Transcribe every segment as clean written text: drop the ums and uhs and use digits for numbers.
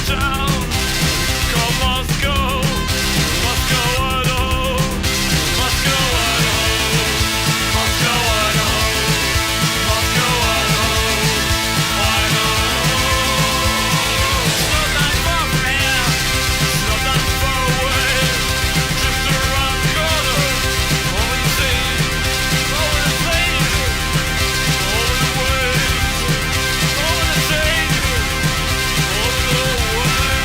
Over the way.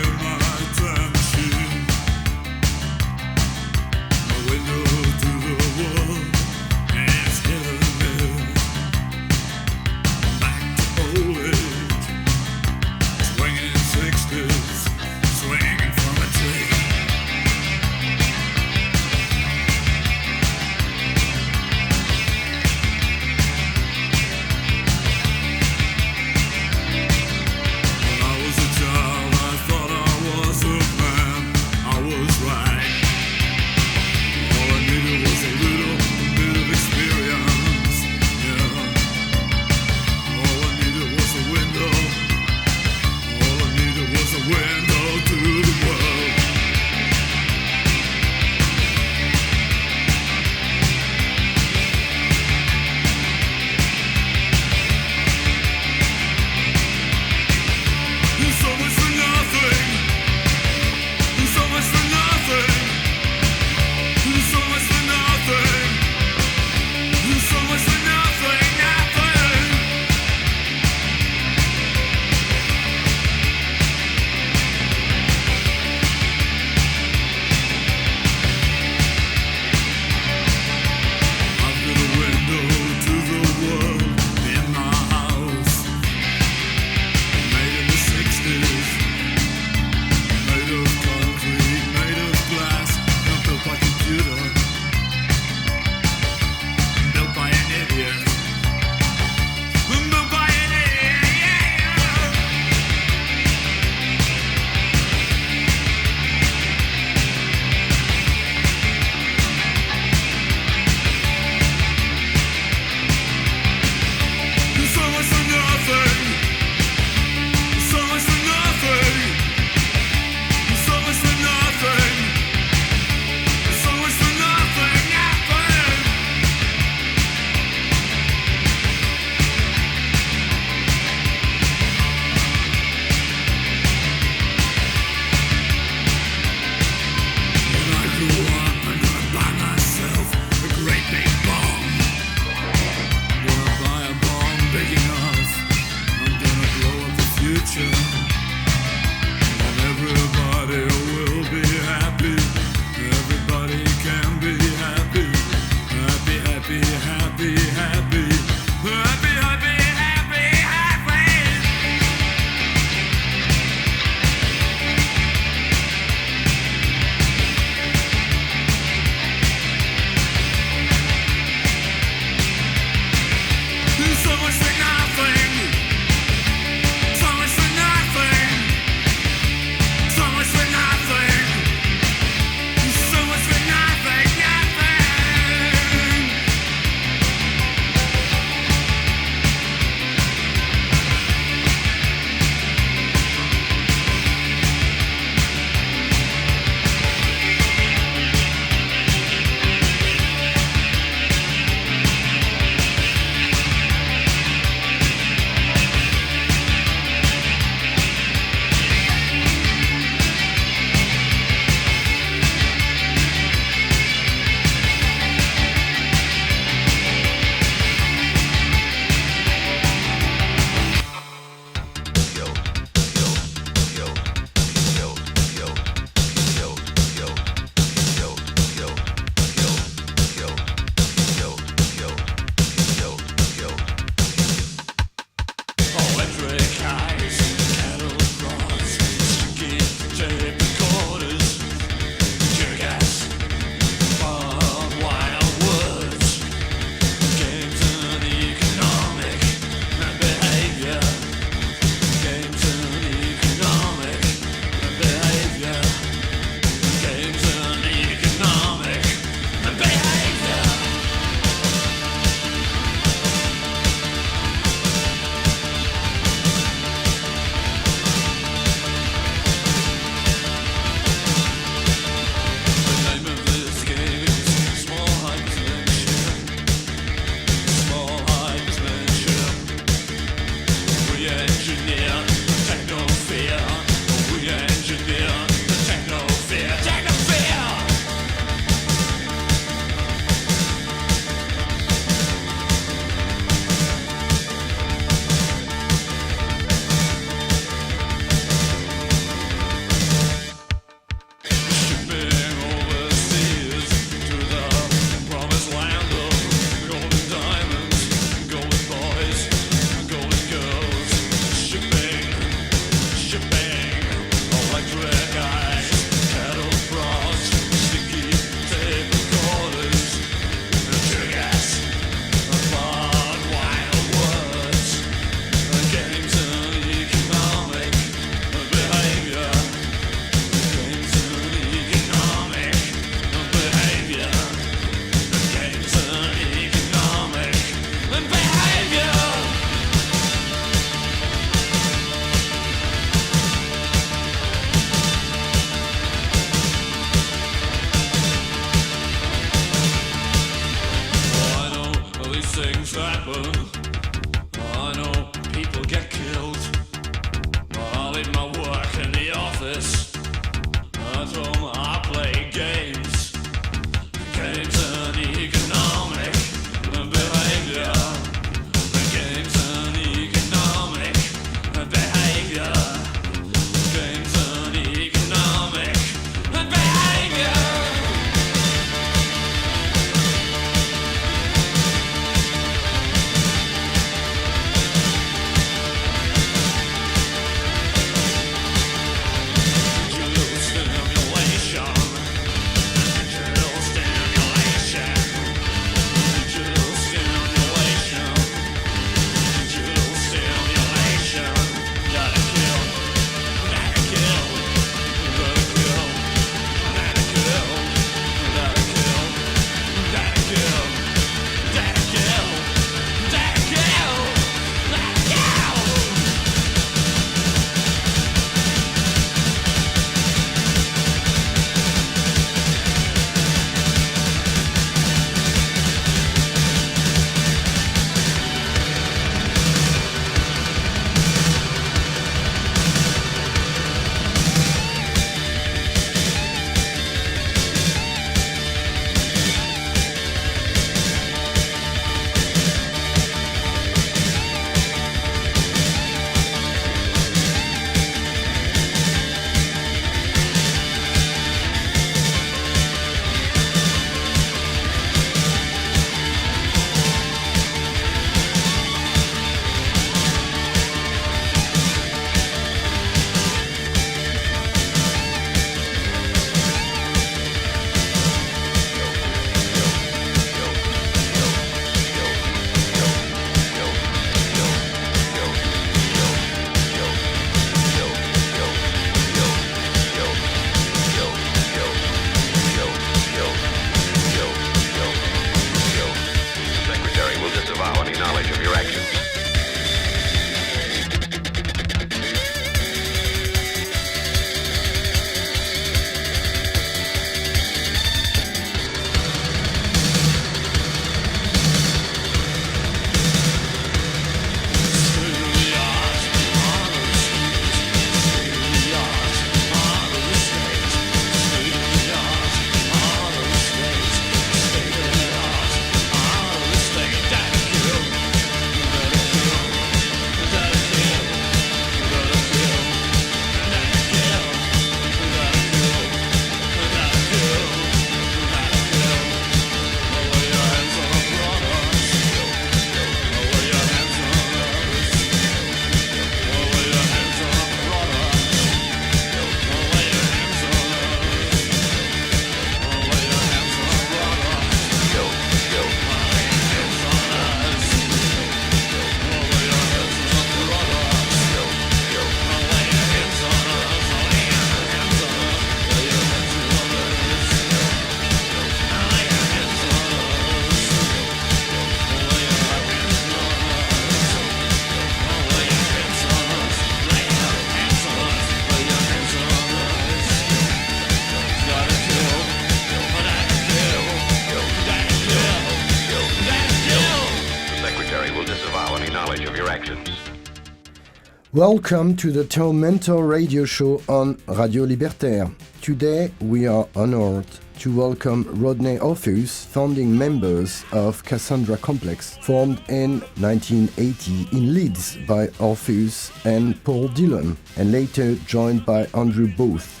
Welcome to the Tormentor radio show on Radio Libertaire. Today we are honored to welcome Rodney Orpheus, founding members of Cassandra Complex, formed in 1980 in Leeds by Orpheus and Paul Dillon, and later joined by Andrew Booth.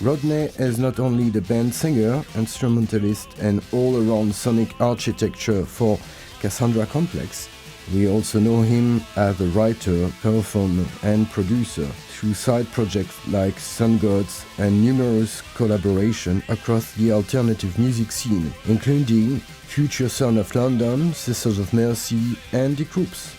Rodney is not only the band singer, instrumentalist and all-around sonic architecture for Cassandra Complex, we also know him as a writer, performer and producer through side projects like Sun Gods and numerous collaborations across the alternative music scene, including Future Son of London, Sisters of Mercy and the Krupps.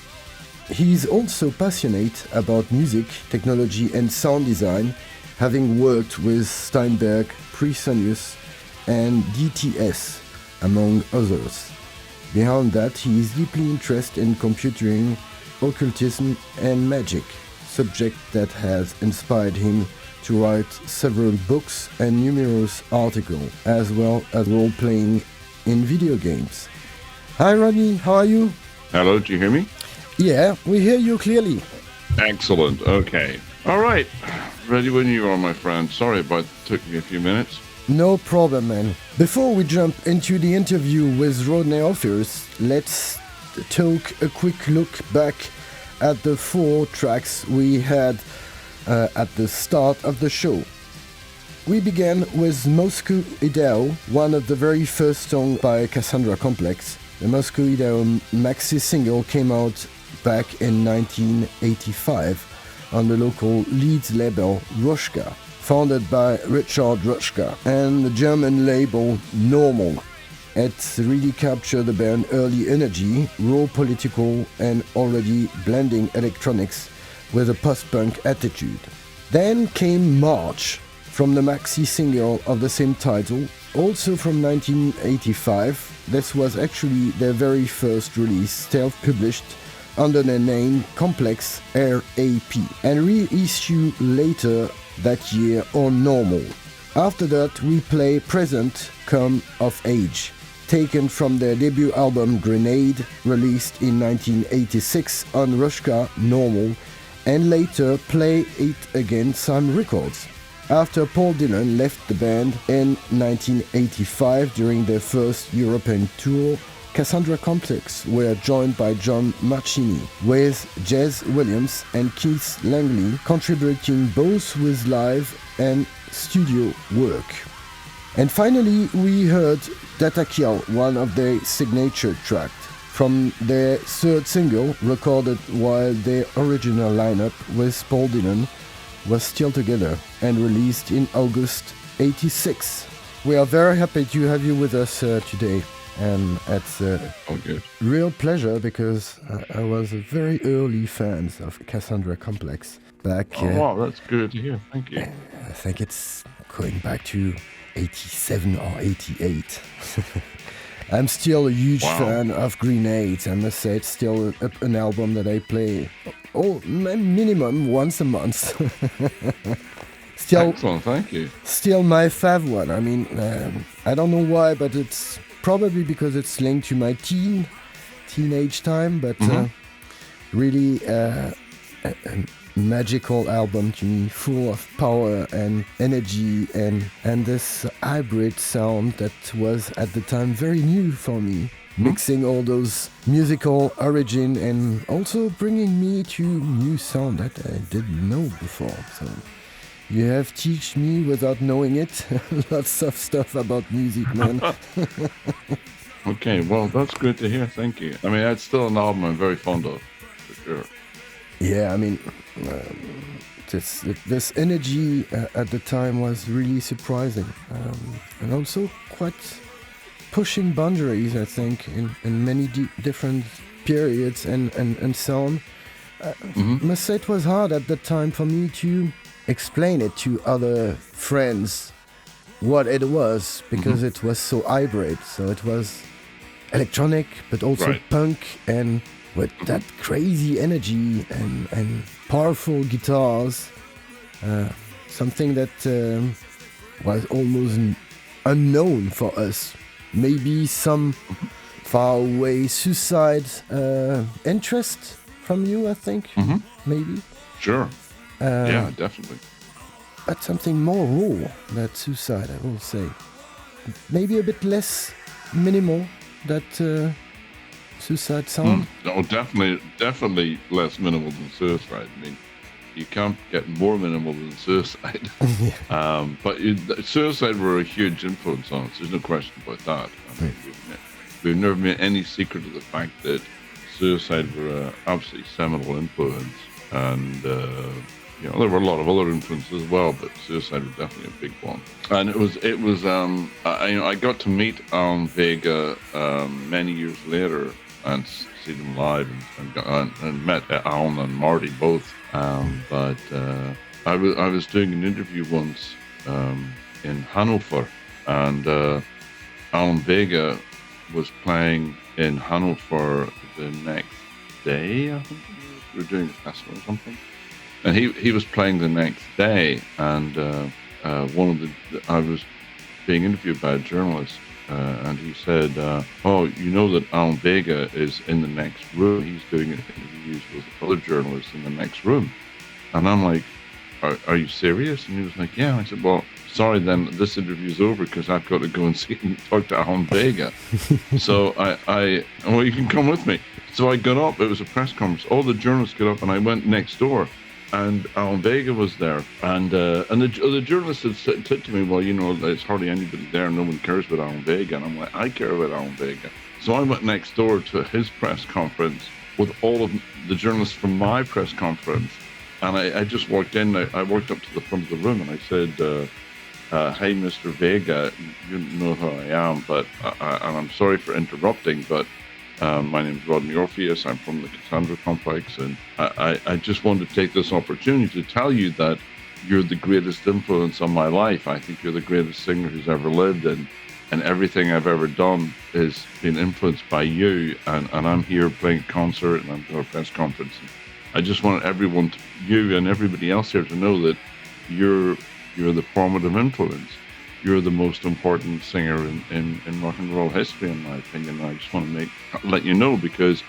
He is also passionate about music, technology and sound design, having worked with Steinberg, Presonius and DTS, among others. Beyond that, he is deeply interested in computing, occultism and magic, subject that has inspired him to write several books and numerous articles, as well as role-playing in video games. Hi Rodney, how are you? Hello, do you hear me? Yeah, we hear you clearly. Excellent, okay. All right, ready when you are, my friend. Sorry about it took me a few minutes. No problem, man. Before we jump into the interview with Rodney Orpheus, let's take a quick look back at the 4 tracks we had at the start of the show. We began with Moscow Idaho, one of the very first songs by Cassandra Complex. The Moscow Idaho maxi single came out back in 1985 on the local Leeds label Roschka, founded by Richard Roschka, and the German label Normal. It really captured the band's early energy, raw political, and already blending electronics with a post-punk attitude. Then came March, from the maxi single of the same title, also from 1985. This was actually their very first release, self-published under the name Complex RAP, and reissued later that year on Normal. After that we play Present Come of Age, taken from their debut album Grenade, released in 1986 on Roschka Normal, and later Play It Again Sun Records. After Paul Dillon left the band in 1985 during their first European tour, Cassandra Complex were joined by John Marchini, with Jez Williams and Keith Langley contributing both with live and studio work. And finally we heard Data Kill, one of their signature tracks, from their third single, recorded while their original lineup with Paul Dillon was still together, and released in August '86. We are very happy to have you with us today, and it's a real pleasure because I was a very early fan of Cassandra Complex back. Wow, that's good to hear. Thank you. I think it's going back to '87 or '88. I'm still a huge fan of Grenade. I must say, it's still an album that I play minimum once a month. Still, excellent, thank you. Still my fav one. I mean, I don't know why, but it's probably because it's linked to my teenage time, but really a magical album to me, full of power and energy and this hybrid sound that was at the time very new for me, mixing all those musical origin and also bringing me to new sound that I didn't know before. So you have taught me without knowing it lots of stuff about music, man. Okay, well, that's good to hear. Thank you. I mean, it's still an album I'm very fond of, for sure. Yeah, I mean, this energy at the time was really surprising, and also quite pushing boundaries, I think, in many different periods and sound. Must say it was hard at the time for me to explain it to other friends what it was, because it was so hybrid. So it was electronic, but also punk, and with that crazy energy and powerful guitars, something that was almost unknown for us. Maybe some faraway suicide interest from you, I think, maybe. Sure. Yeah, definitely. But something more raw than suicide, I will say. Maybe a bit less minimal, that suicide sound. No, definitely less minimal than suicide. I mean, you can't get more minimal than suicide. But suicide were a huge influence on us. There's no question about that. I mean, we've never made any secret of the fact that suicide were an absolutely seminal influence, and there were a lot of other influences as well, but suicide was definitely a big one. And it was. I got to meet Alan Vega many years later and see them live, and met Alan and Marty both. But I was doing an interview once in Hanover, and Alan Vega was playing in Hanover the next day. I think we were doing a festival or something. And he was playing the next day, and I was being interviewed by a journalist, and he said, "Oh, you know that Alan Vega is in the next room. He's doing interviews with other journalists in the next room." And I'm like, are you serious? And he was like, yeah. I said, well, sorry, then this interview's over because I've got to go and see and talk to Alan Vega. So well, you can come with me. So I got up. It was a press conference. All the journalists got up, and I went next door. And Alan Vega was there, and the journalist had said to me, well, there's hardly anybody there. No one cares about Alan Vega. And I'm like, I care about Alan Vega. So I went next door to his press conference with all of the journalists from my press conference. And I just walked in. I walked up to the front of the room, and I said, hey, Mr. Vega, you know who I am, but and I'm sorry for interrupting, but my name is Rodney Orpheus. I'm from the Cassandra Complex, and I just wanted to take this opportunity to tell you that you're the greatest influence on my life. I think you're the greatest singer who's ever lived, and everything I've ever done is been influenced by you. And I'm here playing a concert, and I'm doing a press conference. I just want everyone, you and everybody else here, to know that you're the formative influence. You're the most important singer in rock and roll history, in my opinion. I just want to let you know, because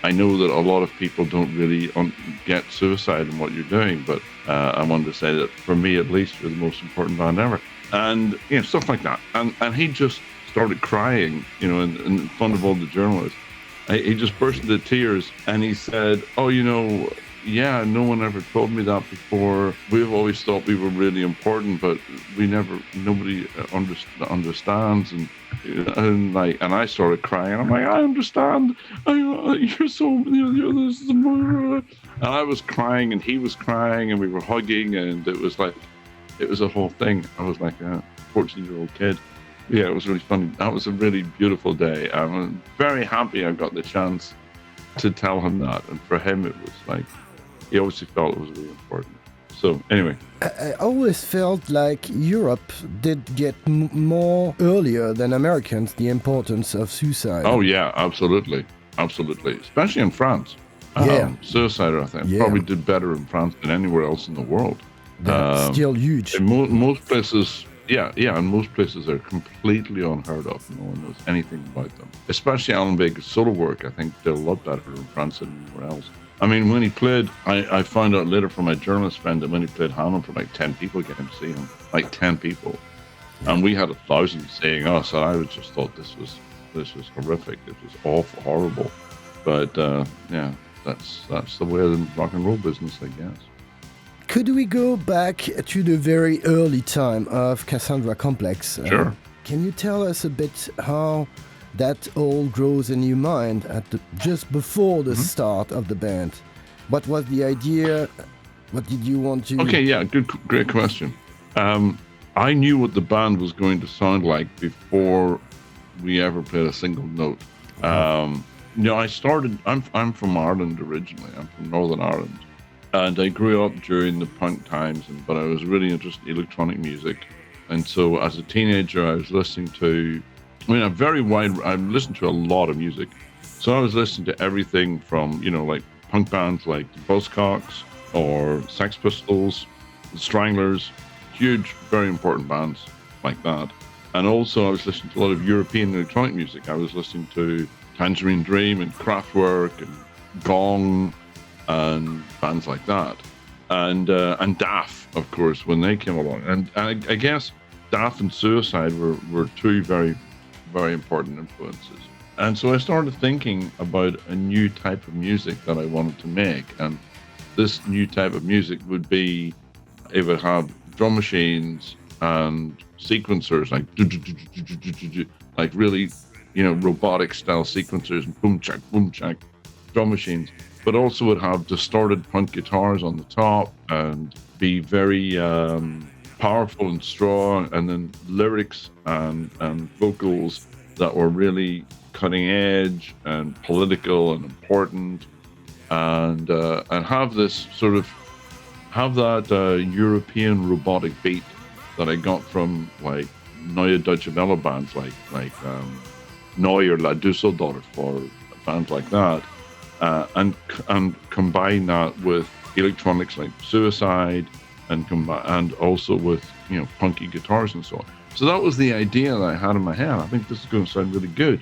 I know that a lot of people don't really get Suicide and what you're doing, but I wanted to say that for me, at least, you're the most important band ever. And, stuff like that. And he just started crying, in front of all the journalists. He just burst into tears, and he said, oh, yeah, no one ever told me that before. We've always thought we were really important, but nobody understands. And I started crying. I'm like, I understand. You're so, this is and I was crying, and he was crying, and we were hugging, and it was a whole thing. I was like a 14-year-old kid. Yeah, it was really funny. That was a really beautiful day. I'm very happy I got the chance to tell him that. And for him, it was like, he obviously felt it was really important. So anyway. I always felt like Europe did get more earlier than Americans the importance of suicide. Oh, yeah, absolutely. Absolutely. Especially in France. Suicide, I think, probably did better in France than anywhere else in the world. That's still huge. In most places... Yeah, and most places are completely unheard of. No one knows anything about them. Especially Alan Vega's solo work, I think they're a lot better in France than anywhere else. I mean, when he played, I found out later from my journalist friend that when he played Hammond, for like 10 people came to see him. Like 10 people. And we had 1,000 seeing us, and I just thought this was horrific. It was awful, horrible. But, that's the way of the rock and roll business, I guess. Could we go back to the very early time of Cassandra Complex? Sure. Can you tell us a bit how that all grows in your mind just before the start of the band? What was the idea? What did you want to... Okay, yeah, great question. I knew what the band was going to sound like before we ever played a single note. I started... I'm from Ireland originally. I'm from Northern Ireland. And I grew up during the punk times, but I was really interested in electronic music. And so as a teenager, I was listening to, I listened to a lot of music. So I was listening to everything from, like punk bands like the Buzzcocks or Sex Pistols, the Stranglers, huge, very important bands like that. And also I was listening to a lot of European electronic music. I was listening to Tangerine Dream and Kraftwerk and Gong, and bands like that, and DAF, of course, when they came along, and I guess DAF and Suicide were two very, very important influences. And so I started thinking about a new type of music that I wanted to make, and this new type of music would have drum machines and sequencers like really, robotic style sequencers and boom chak drum machines. But also would have distorted punk guitars on the top and be very powerful and strong, and then lyrics and vocals that were really cutting edge and political and important, and have this sort of European robotic beat that I got from like Neue Deutsche Welle bands like Neuer La Düsseldorf or bands like that. And combine that with electronics like Suicide, and also with punky guitars and so on. So that was the idea that I had in my head. I think this is going to sound really good,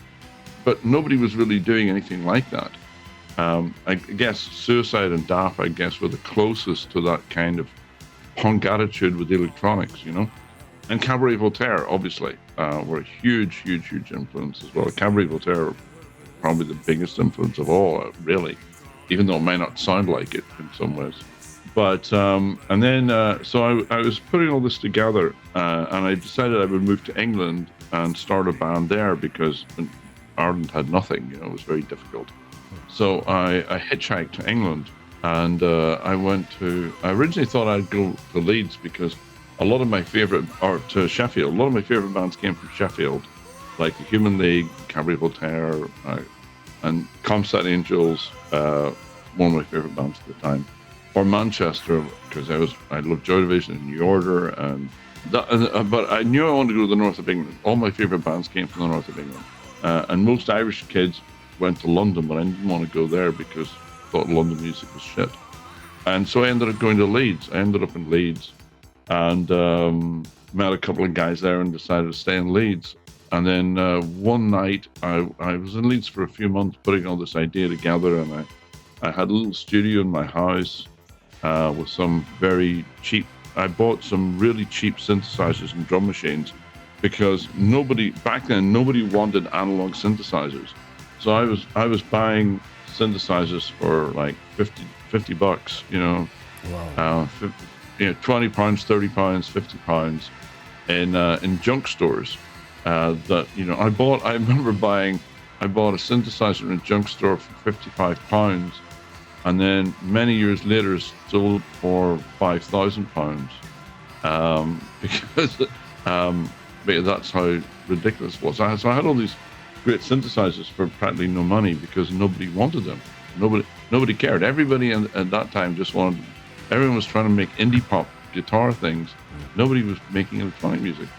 but nobody was really doing anything like that. I guess Suicide and DAF, were the closest to that kind of punk attitude with the electronics, And Cabaret Voltaire, obviously, were a huge, huge, huge influence as well. Cabaret Voltaire, probably the biggest influence of all, really, even though it may not sound like it in some ways. But, and then, so I was putting all this together, and I decided I would move to England and start a band there because Ireland had nothing, it was very difficult. So I hitchhiked to England, and I originally thought I'd go to Leeds because to Sheffield, a lot of my favorite bands came from Sheffield, like the Human League, Cabaret Voltaire, and Comsat Angels, one of my favorite bands at the time. Or Manchester, because I loved Joy Division and New Order, but I knew I wanted to go to the north of England. All my favorite bands came from the north of England, and most Irish kids went to London, but I didn't want to go there because I thought London music was shit. And so I ended up going to Leeds. I ended up in Leeds, and met a couple of guys there and decided to stay in Leeds. And then one night, I was in Leeds for a few months putting all this idea together, and I had a little studio in my house with some very cheap. I bought some really cheap synthesizers and drum machines because back then nobody wanted analog synthesizers. So I was buying synthesizers for like $50, Wow. 20 pounds, 30 pounds, 50 pounds in junk stores. I bought a synthesizer in a junk store for £55, and then many years later sold for £5,000 because that's how ridiculous it was. So I had all these great synthesizers for practically no money because nobody wanted them. Nobody cared. Everybody at that time everyone was trying to make indie pop guitar things. Nobody was making electronic music.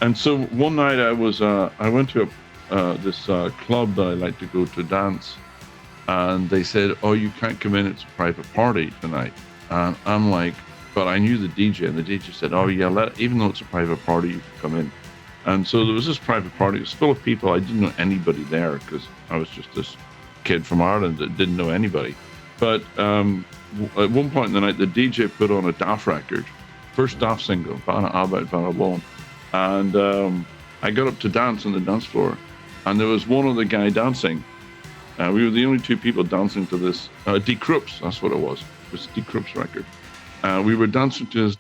And so one night I went to this club that I like to go to dance, and they said, "Oh, you can't come in, it's a private party tonight." And I'm like, but I knew the DJ, and the DJ said, "Oh yeah, even though it's a private party, you can come in." And so there was this private party. It was full of people. I didn't know anybody there because I was just this kid from Ireland that didn't know anybody. But at one point in the night, the DJ put on a Daft record, first Daft single, Bana Arbeit, Bana Lohn. And I got up to dance on the dance floor, and there was one other guy dancing. We were the only two people dancing to this. Krupps, that's what it was. It was a Krupps record. We were dancing to his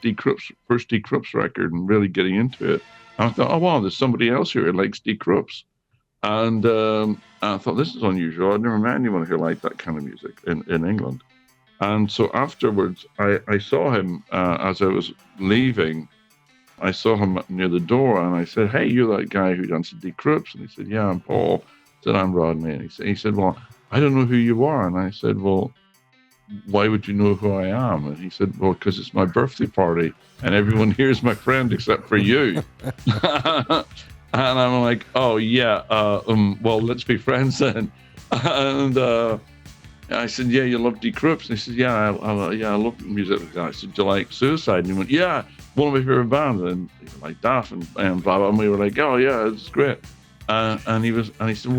first Krupps record and really getting into it. And I thought, oh wow, there's somebody else here who likes Krupps. And I thought, this is unusual. I'd never met anyone who liked that kind of music in England. And so afterwards, I saw him as I was leaving. I saw him near the door, and I said, "Hey, you're that guy who dances Krupps?" And he said, "Yeah, I'm Paul." I said, "I'm Rodney." And he said, "Well, I don't know who you are." And I said, "Well, why would you know who I am?" And he said, "Well, because it's my birthday party, and everyone here is my friend except for you." And I'm like, "Oh yeah, well, let's be friends then." And I said, "Yeah, you love Krupps?" And he said, "Yeah, I love music like that." I said, "Do you like Suicide?" And he went, "Yeah, one of my favorite bands." And he was like Daft and blah blah. And we were like, "Oh yeah, it's great." And he said,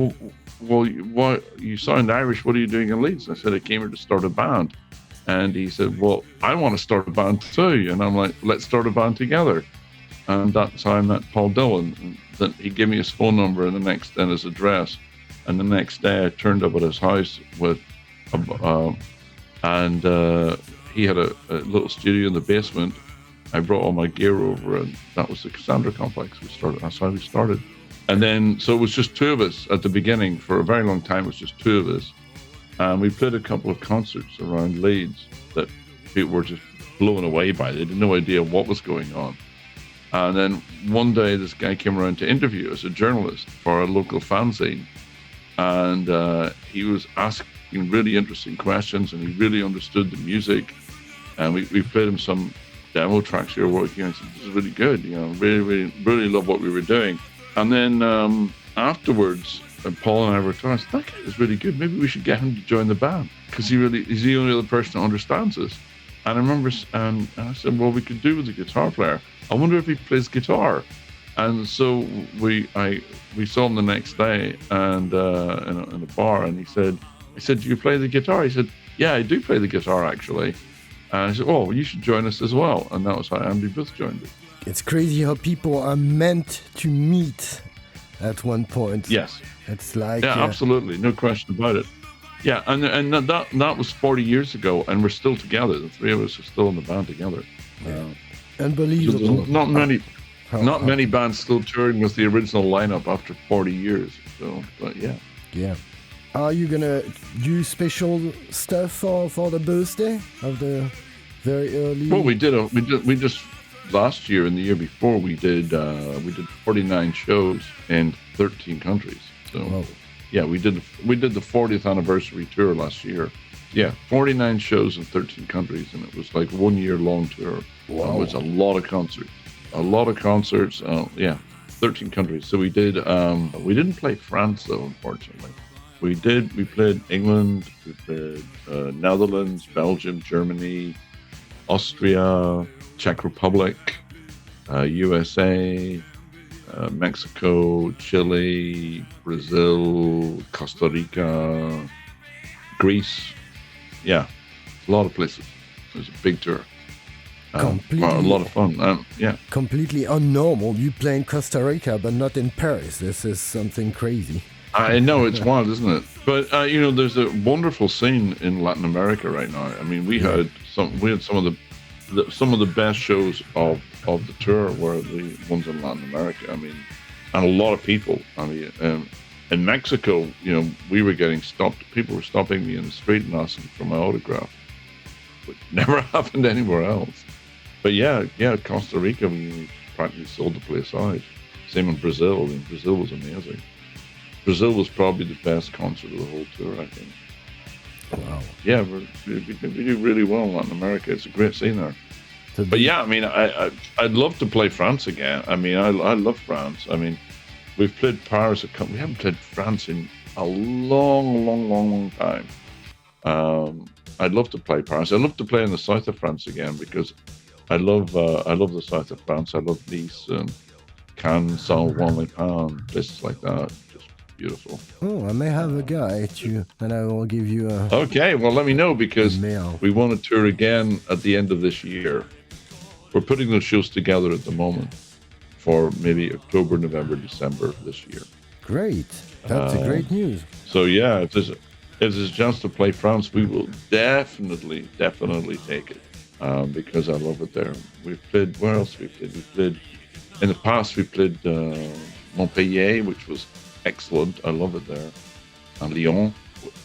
"Well, what? You sound Irish. What are you doing in Leeds?" And I said, "I came here to start a band." And he said, "Well, I want to start a band too." And I'm like, "Let's start a band together." And that's how I met Paul Dillon. And then he gave me his phone number and his address. And the next day I turned up at his house with he had a little studio in the basement. I brought all my gear over, and that was the Cassandra Complex. That's how we started. And then, so it was just two of us at the beginning. For a very long time, it was just two of us. And we played a couple of concerts around Leeds that people were just blown away by. They had no idea what was going on. And then one day, this guy came around to interview us, a journalist, for a local fanzine. And he was asking really interesting questions, and he really understood the music. And we played him some demo tracks we were working on. I said, "This is really good, really, really, really love what we were doing." And then afterwards, Paul and I were talking, "That guy is really good. Maybe we should get him to join the band because he's the only other person who understands us." And I remember, and I said, "Well, we could do with a guitar player. I wonder if he plays guitar." And so we saw him the next day and in a bar, and I said, "Do you play the guitar?" He said, "Yeah, I do play the guitar actually." And I said, "Oh, you should join us as well." And that was how Andy Booth joined us. It's crazy how people are meant to meet at one point. Yes. It's like... Yeah, absolutely. No question about it. Yeah, and that was 40 years ago, and we're still together. The three of us are still in the band together. Unbelievable. Not many bands still touring with the original lineup after 40 years. So, but yeah. Yeah. Are you gonna do special stuff for the birthday of the very early? Well, we just last year and the year before we did 49 shows in 13 countries. So. Wow. Yeah, we did the 40th anniversary tour last year. Yeah, 49 shows in 13 countries, and it was like 1 year long tour. Wow. It was a lot of concerts. Yeah, 13 countries. So we did. We didn't play France though, unfortunately. We played England, we played Netherlands, Belgium, Germany, Austria, Czech Republic, USA. Mexico, Chile, Brazil, Costa Rica, Greece. Yeah, a lot of places. It was a big tour. A lot of fun. Yeah. Completely unnormal. You play in Costa Rica, but not in Paris. This is something crazy. I know, it's wild, isn't it? But there's a wonderful scene in Latin America right now. I mean, we had some of the best shows of the tour were the ones in Latin America. I mean, and a lot of people. I mean, in Mexico, we were getting stopped. People were stopping me in the street and asking for my autograph, which never happened anywhere else. But yeah, Costa Rica, we practically sold the place out. Same in Brazil. I mean, Brazil was amazing. Brazil was probably the best concert of the whole tour, I think. Wow. Yeah, we do really well in Latin America. It's a great scene there. But yeah, I mean, I'd love to play France again. I mean, I love France. I mean, we've played Paris we haven't played France in a long time. I'd love to play Paris. I'd love to play in the south of France again because I love the south of France. I love Nice and Cannes, Saint-Ouen-les-Pins, places like that. Just beautiful. Oh, I may have a guy too, and I will give you a... Okay, well, let me know because email. We want to tour again at the end of this year. We're putting those shows together at the moment for maybe October, November, December of this year. Great. That's a great news. So yeah, if there's a chance to play France, we will definitely take it because I love it there. We've played, where else we played? We played, in the past we played Montpellier, which was excellent. I love it there. And Lyon,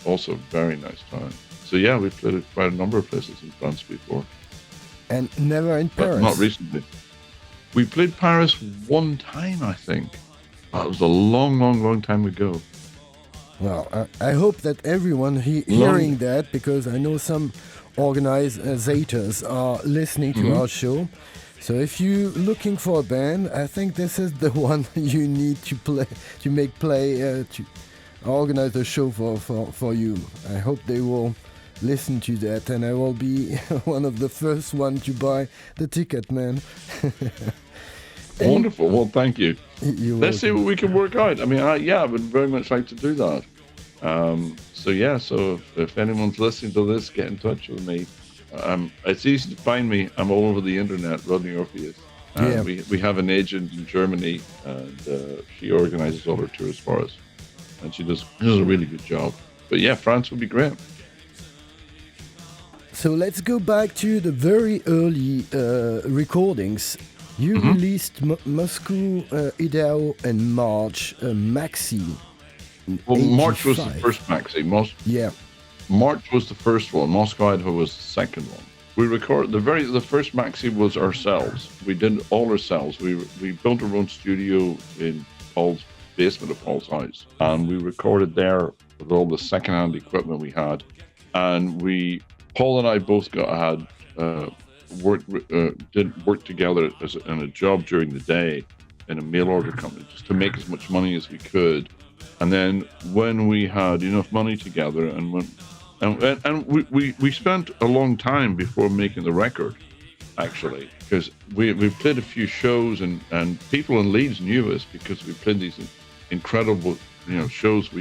also a very nice time. So yeah, we've played quite a number of places in France before. And never in Paris? But not recently. We played Paris one time, I think. It was a long time ago. Well, I hope that everyone hearing that, because I know some organizers are listening to our show. So if you're looking for a band, I think this is the one you need to play, to organize a show for you. I hope they will listen to that, and I will be one of the first one to buy the ticket, man. Wonderful. Well, thank you. Let's see what we can work out. I mean, I would very much like to do that. So if anyone's listening to this, get in touch with me. It's easy to find me. I'm all over the internet, Rodney Orpheus. We have an agent in Germany, and she organizes all our tours for us. And she does a really good job. But yeah, France would be great. So let's go back to the very early recordings. You released Moscow, Idaho, and March maxi. Well, 85. March was the first maxi. March was the first one. Moscow, Idaho was the second one. We recorded the first maxi was ourselves. We did all ourselves. We built our own studio in Paul's basement of Paul's house, and we recorded there with all the secondhand equipment we had. And Paul and I both had did work together in a job during the day in a mail order company just to make as much money as we could. And then when we had enough money together, and we spent a long time before making the record, actually, because we played a few shows, and people in Leeds knew us because we played these incredible shows.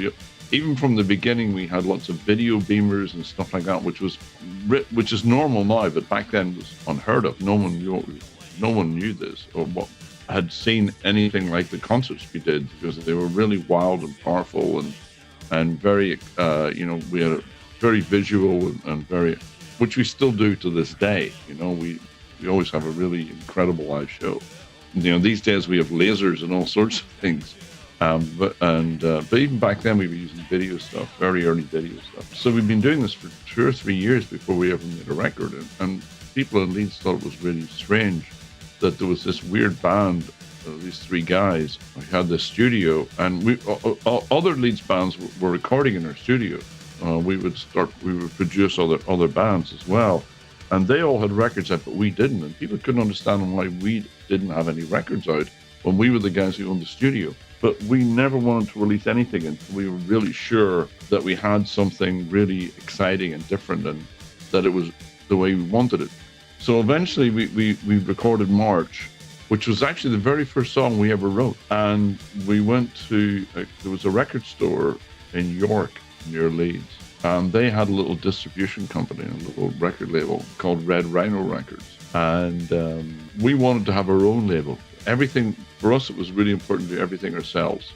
even from the beginning, we had lots of video beamers and stuff like that, which is normal now, but back then was unheard of. No one knew this or had seen anything like the concerts we did, because they were really wild and powerful and very, we had a very visual and very, which we still do to this day. We always have a really incredible live show. These days we have lasers and all sorts of things. But even back then we were using video stuff, very early video stuff. So we've been doing this for 2 or 3 years before we ever made a record. And people in Leeds thought it was really strange that there was this weird band, these 3 guys who had this studio, and other Leeds bands were recording in our studio. We would produce other bands as well. And they all had records out, but we didn't. And people couldn't understand why we didn't have any records out when we were the guys who owned the studio. But we never wanted to release anything until we were really sure that we had something really exciting and different, and that it was the way we wanted it. So eventually we recorded March, which was actually the very first song we ever wrote. And we went to, there was a record store in York near Leeds. And they had a little distribution company, a little record label called Red Rhino Records. And we wanted to have our own label. Everything, for us, it was really important to do everything ourselves.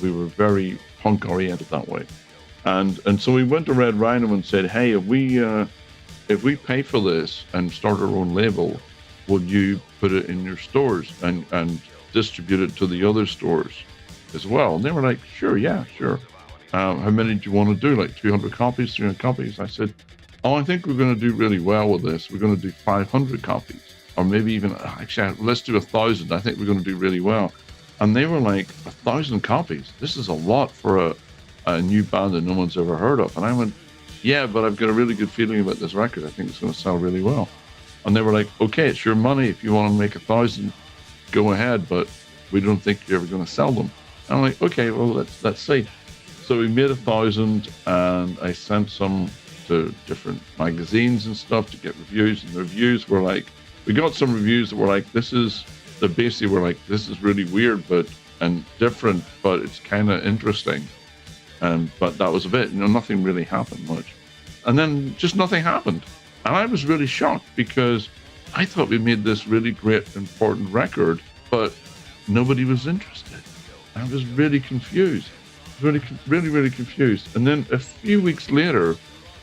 We were very punk-oriented that way. And so we went to Red Rhino and said, hey, if we pay for this and start our own label, would you put it in your stores and distribute it to the other stores as well? And they were like, sure. How many do you want to do? Like 200 copies, 300 copies? I said, I think we're going to do really well with this. We're going to do 500 copies. Or maybe even, actually, let's do 1,000. I think we're going to do really well. And they were like, 1,000 copies? This is a lot for a new band that no one's ever heard of. And I went, yeah, but I've got a really good feeling about this record. I think it's going to sell really well. And they were like, okay, it's your money. If you want to make 1,000, go ahead, but we don't think you're ever going to sell them. And I'm like, okay, well, let's see. So we made 1,000, and I sent some to different magazines and stuff to get reviews. And the reviews were like, we got some reviews that were like, this is really weird and different, but it's kind of interesting. But that was a bit, nothing really happened much. And then just nothing happened. And I was really shocked, because I thought we made this really great, important record, but nobody was interested. I was really confused. Really confused. And then a few weeks later,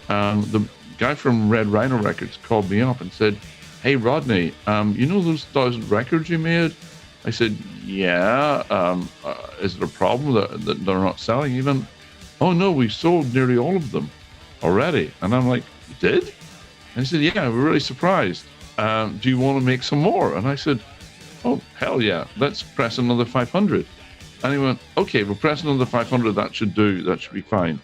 the guy from Red Rhino Records called me up and said, hey, Rodney, those 1,000 records you made? I said, yeah. Is it a problem that they're not selling even? Oh, no, we sold nearly all of them already. And I'm like, you did? And he said, yeah, we're really surprised. Do you want to make some more? And I said, oh, hell yeah, let's press another 500. And he went, okay, we'll press another 500. That should be fine.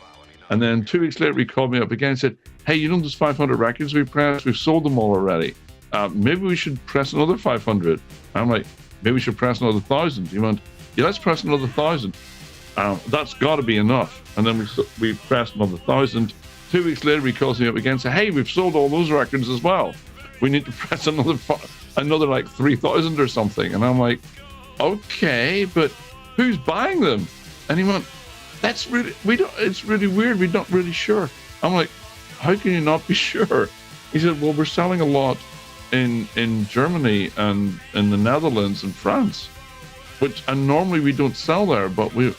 And then 2 weeks later, he called me up again and said, hey, those 500 records we pressed, we've sold them all already. Maybe we should press another 500. I'm like, maybe we should press another 1,000. He went, yeah, let's press another 1,000. That's got to be enough. And then we pressed another 1,000. 2 weeks later, he calls me up again and said, hey, we've sold all those records as well. We need to press another like 3,000 or something. And I'm like, okay, but who's buying them? And he went, it's really weird. We're not really sure. I'm like, how can you not be sure? He said, well, we're selling a lot in Germany and in the Netherlands and France, and normally we don't sell there, but we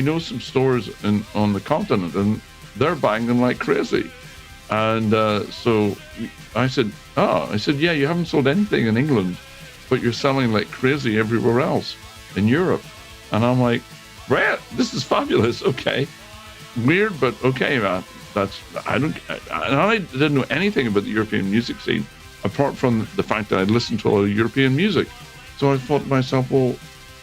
know some stores on the continent, and they're buying them like crazy. And so I said, yeah, you haven't sold anything in England, but you're selling like crazy everywhere else in Europe. And I'm like, right, this is fabulous. Okay, weird, but okay, man. I didn't know anything about the European music scene apart from the fact that I'd listened to a lot of European music. So I thought to myself, well,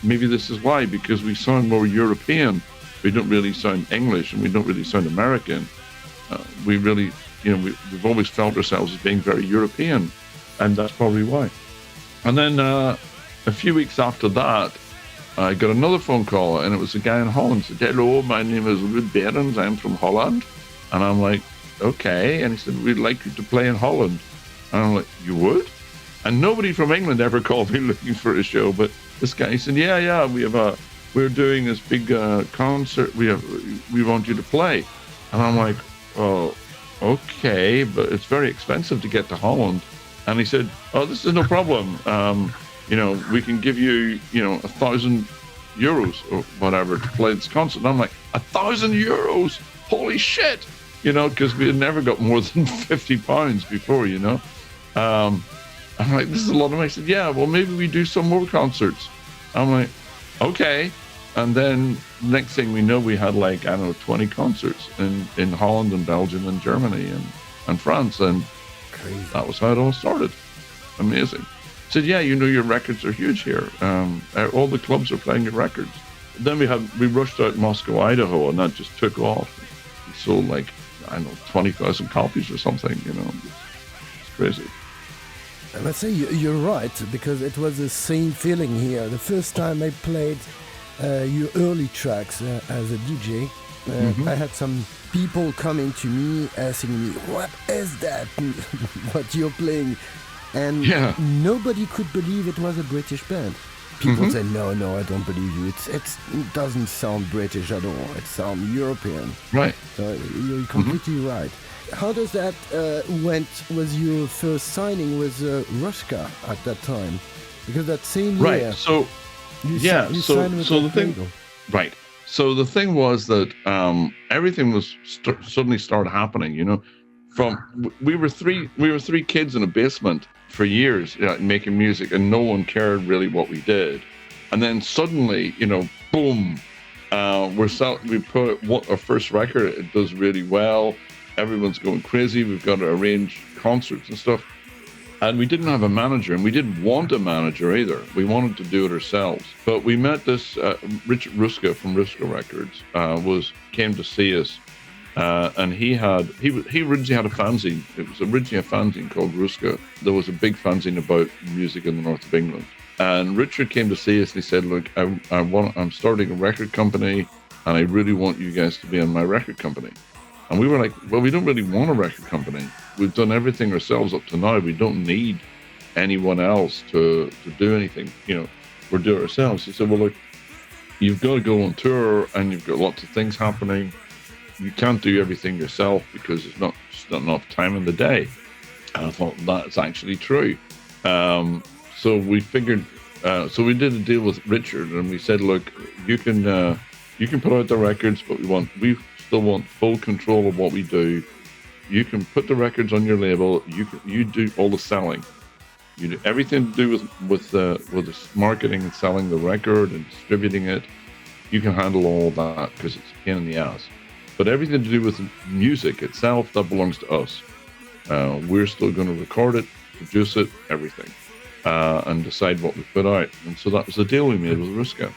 maybe this is why, because we sound more European. We don't really sound English, and we don't really sound American. We really, we've always felt ourselves as being very European, and that's probably why. And then a few weeks after that, I got another phone call, and it was a guy in Holland. He said, hello, my name is Ruud Berends. I'm from Holland. And I'm like, okay. And he said, we'd like you to play in Holland. And I'm like, you would? And nobody from England ever called me looking for a show. But this guy, he said, yeah, we have we're doing this big concert. We want you to play. And I'm like, oh, okay, but it's very expensive to get to Holland. And he said, oh, this is no problem. We can give you, 1,000 euros or whatever to play this concert. And I'm like, 1,000 euros? Holy shit! Because we had never got more than £50 before, I'm like, this is a lot of money. He said, yeah, well, maybe we do some more concerts. I'm like, okay. And then next thing we know, we had 20 concerts in Holland and Belgium and Germany and France. And crazy. That was how it all started. Amazing. I said, yeah, your records are huge here. All the clubs are playing your records. Then we rushed out Moscow, Idaho, and that just took off. We sold 20,000 copies or something, It's crazy. I must say you're right, because it was the same feeling here. The first time I played your early tracks as a DJ, I had some people coming to me asking me, what is that? What you're playing? And nobody could believe it was a British band. People say, no, I don't believe you. It doesn't sound British at all. It sounds European. Right. So you're completely right. How does that went? Was your first signing with Ruska at that time? Because that same year, right? So signed with the thing, label. right? So the thing was that everything was suddenly started happening. We were three kids in a basement for years, making music, and no one cared really what we did. And then suddenly, boom, we put our first record. It does really well. Everyone's going crazy. We've got to arrange concerts and stuff. And we didn't have a manager, and we didn't want a manager either. We wanted to do it ourselves. But we met this Richard Ruska from Ruska Records, came to see us. And he originally had a fanzine. It was originally a fanzine called Ruska. There was a big fanzine about music in the north of England. And Richard came to see us, and he said, look, I'm starting a record company, and I really want you guys to be on my record company. And we were like, well, we don't really want a record company. We've done everything ourselves up to now. We don't need anyone else to do anything. We're doing it ourselves. He said, well, look, you've got to go on tour, and you've got lots of things happening. You can't do everything yourself because it's not enough time in the day. And I thought, that's actually true. So we figured, so we did a deal with Richard, and we said, look, you can put out the records, but we still want full control of what we do. You can put the records on your label. You do all the selling. You do everything to do with the marketing and selling the record and distributing it. You can handle all that because it's a pain in the ass. But everything to do with music itself, that belongs to us. We're still going to record it, produce it, everything, and decide what we put out. And so that was the deal we made with Ruska.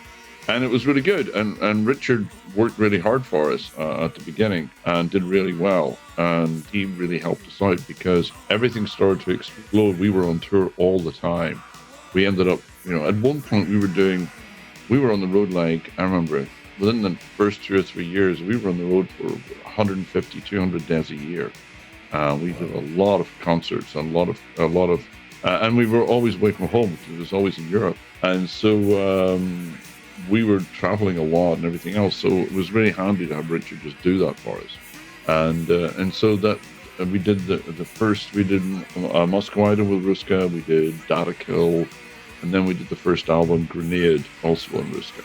And it was really good. And Richard worked really hard for us at the beginning and did really well. And he really helped us out because everything started to explode. We were on tour all the time. We ended up, at one point we were on the road I remember within the first 2 or 3 years, we were on the road for 150, 200 days a year. We did a lot of concerts and a lot of, and we were always away from home because it was always in Europe. And so we were traveling a lot and everything else. So it was really handy to have Richard just do that for us. And so that we did we did Moscow Idol with Ruska, we did Data Kill, and then we did the first album, Grenade, also on Ruska.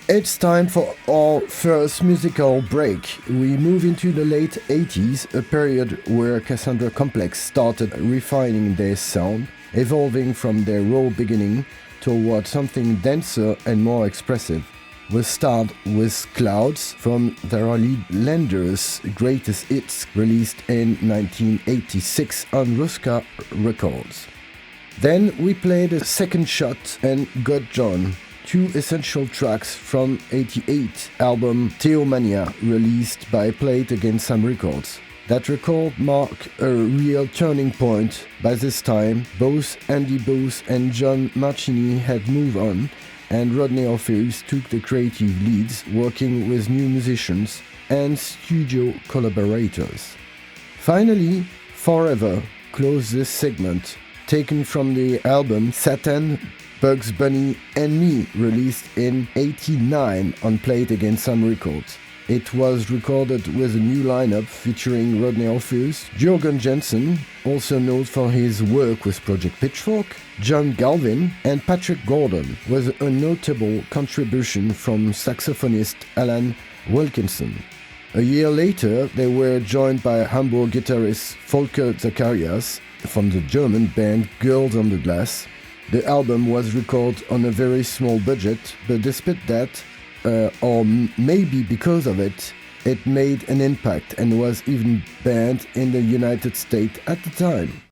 It's time for our first musical break. We move into the late 80s, a period where Cassandra Complex started refining their sound, evolving from their raw beginning toward something denser and more expressive. We start with Clouds from their lead Lender's greatest hits, released in 1986 on Ruska Records. Then we play the Second Shot and Got John, two essential tracks from '88 album Theomania, released by Plate Against Some Records. That record marked a real turning point. By this time, both Andy Booth and John Marchini had moved on, and Rodney Orpheus took the creative leads, working with new musicians and studio collaborators. Finally, Forever closed this segment taken from the album Satan, Bugs Bunny and Me, released in '89 on Play It Again Some Records. It was recorded with a new lineup featuring Rodney Orpheus, Jürgen Jensen, also known for his work with Project Pitchfork, John Galvin, and Patrick Gordon, with a notable contribution from saxophonist Alan Wilkinson. A year later, they were joined by Hamburg guitarist Volker Zacharias from the German band Girls on the Glass. The album was recorded on a very small budget, but despite that, or maybe because of it, it made an impact and was even banned in the United States at the time.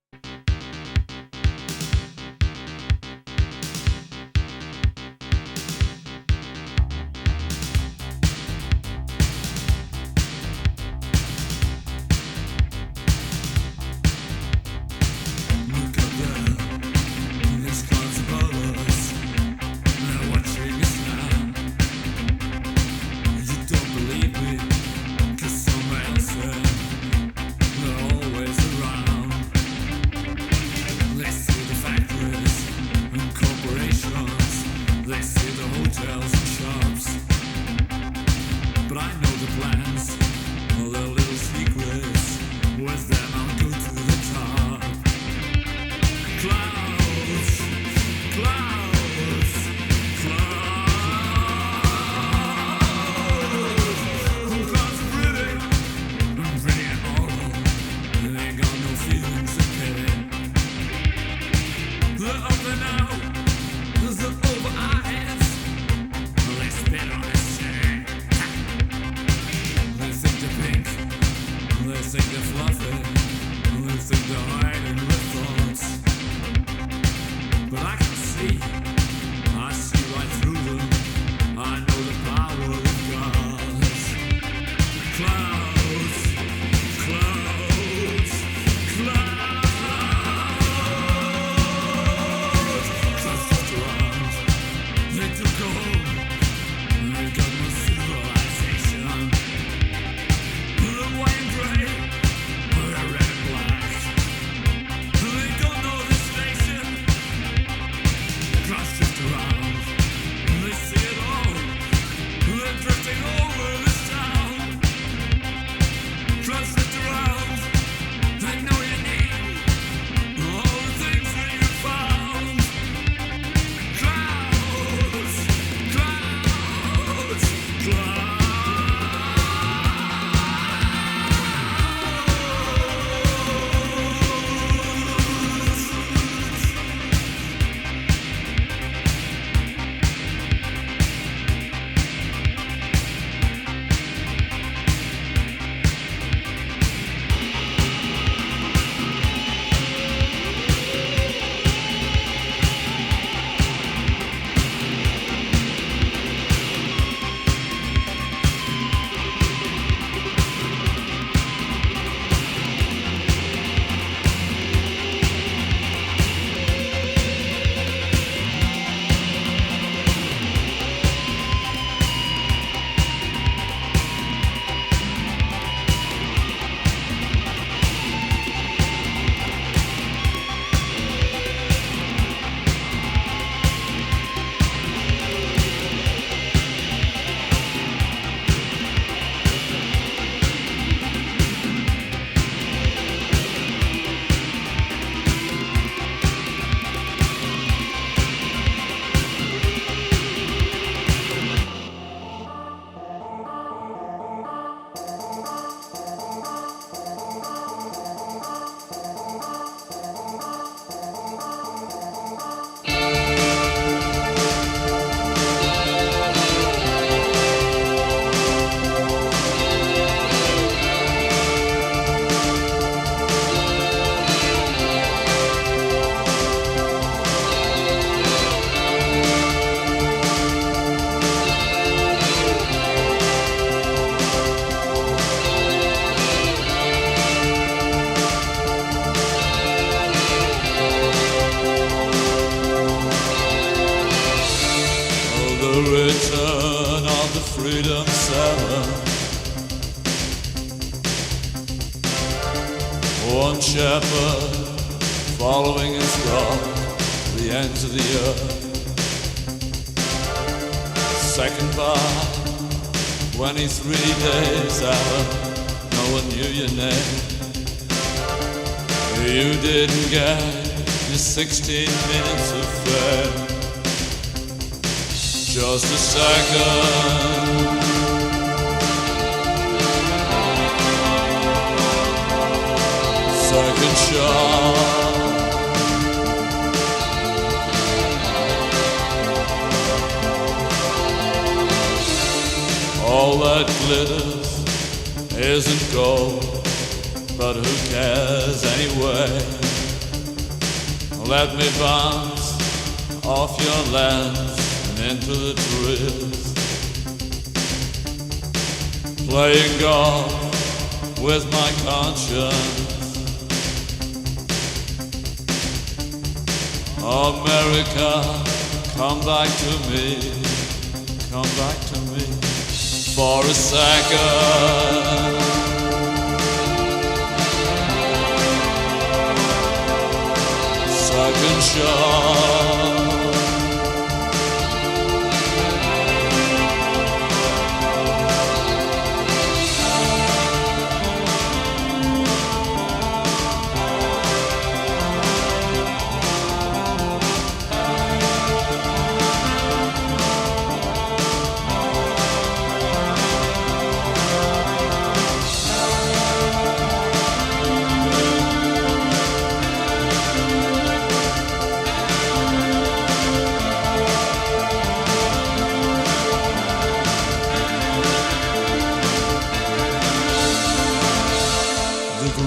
return of the Freedom Seven. One shepherd following his God, the ends of the earth. Second bar, 23 days out, no one knew your name. You didn't get your 16 minutes of fame. Just a second. Second shot. All that glitters isn't gold, but who cares anyway? Let me bounce off your lens and into the trees, playing golf with my conscience. America, come back to me, come back to me for a second. Second shot.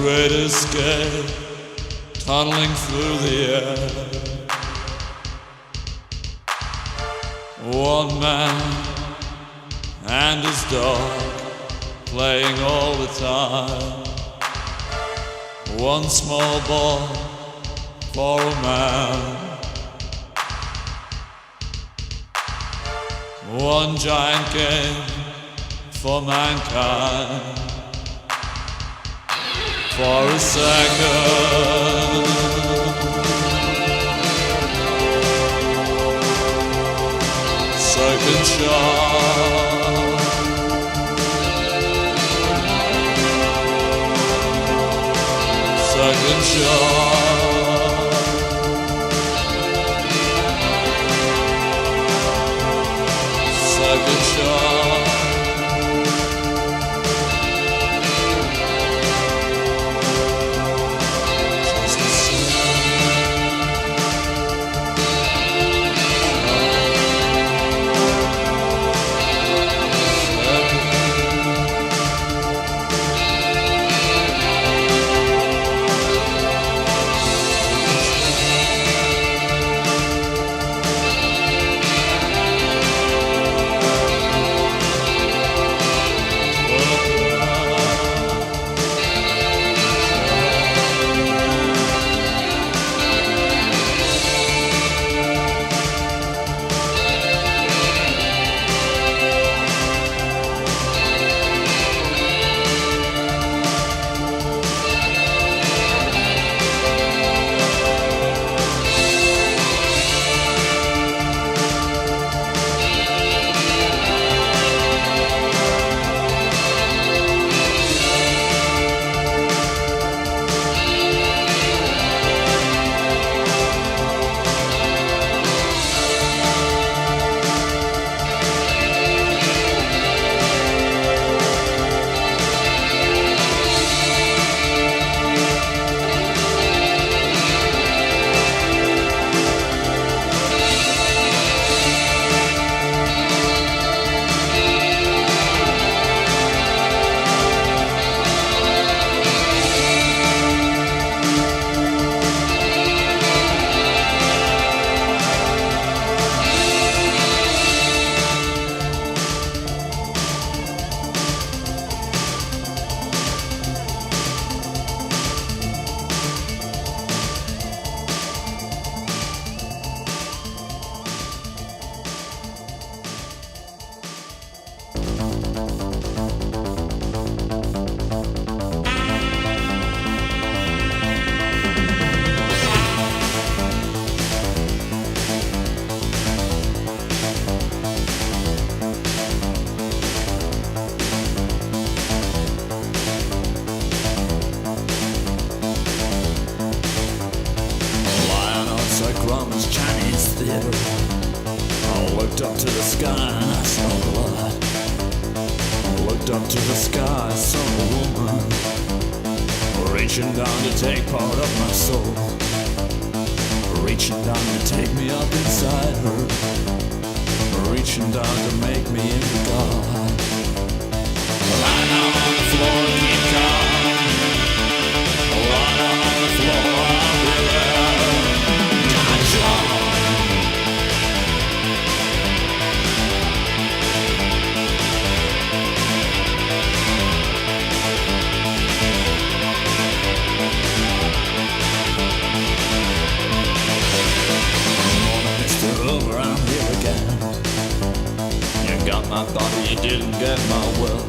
Great escape, tunneling through the air. One man and his dog playing all the time. One small ball for a man. One giant game for mankind. For a second. Second shot. Second shot. Second shot. the sky and I saw blood. I looked up to the sky, I saw a woman reaching down to take part of my soul, reaching down to take me up inside her, reaching down to make me into God. Lie down on the floor, keep calm. Lie down on the floor, I'll be there. God, John. Over, I'm here again. You got my body, you didn't get my will.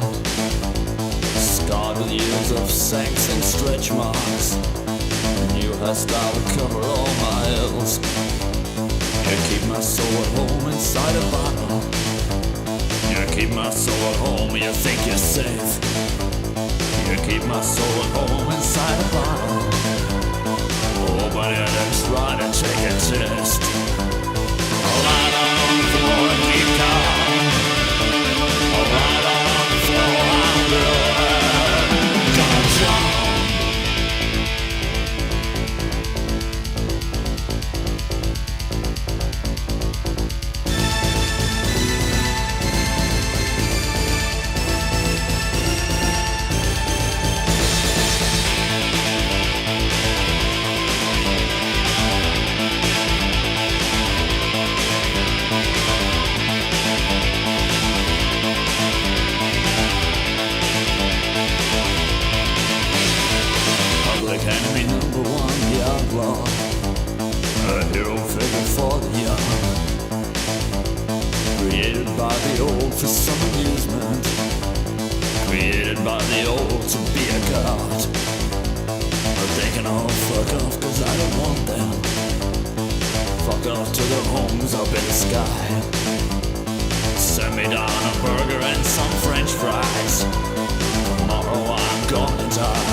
Scarred with years of sex and stretch marks. A new hairstyle to cover all my ills. You keep my soul at home inside a bottle. You keep my soul at home, you think you're safe. You keep my soul at home inside a bottle. Open it and try to take a test. Lie down on the floor and keep calm. Lie down on the floor, I'm good. God, John. Enemy number one, the outlaw, a hero figure for the young, created by the old for some amusement, created by the old to be a god. But they can all fuck off cause I don't want them. Fuck off to their homes up in the sky. Send me down a burger and some french fries. Tomorrow I'm gonna die.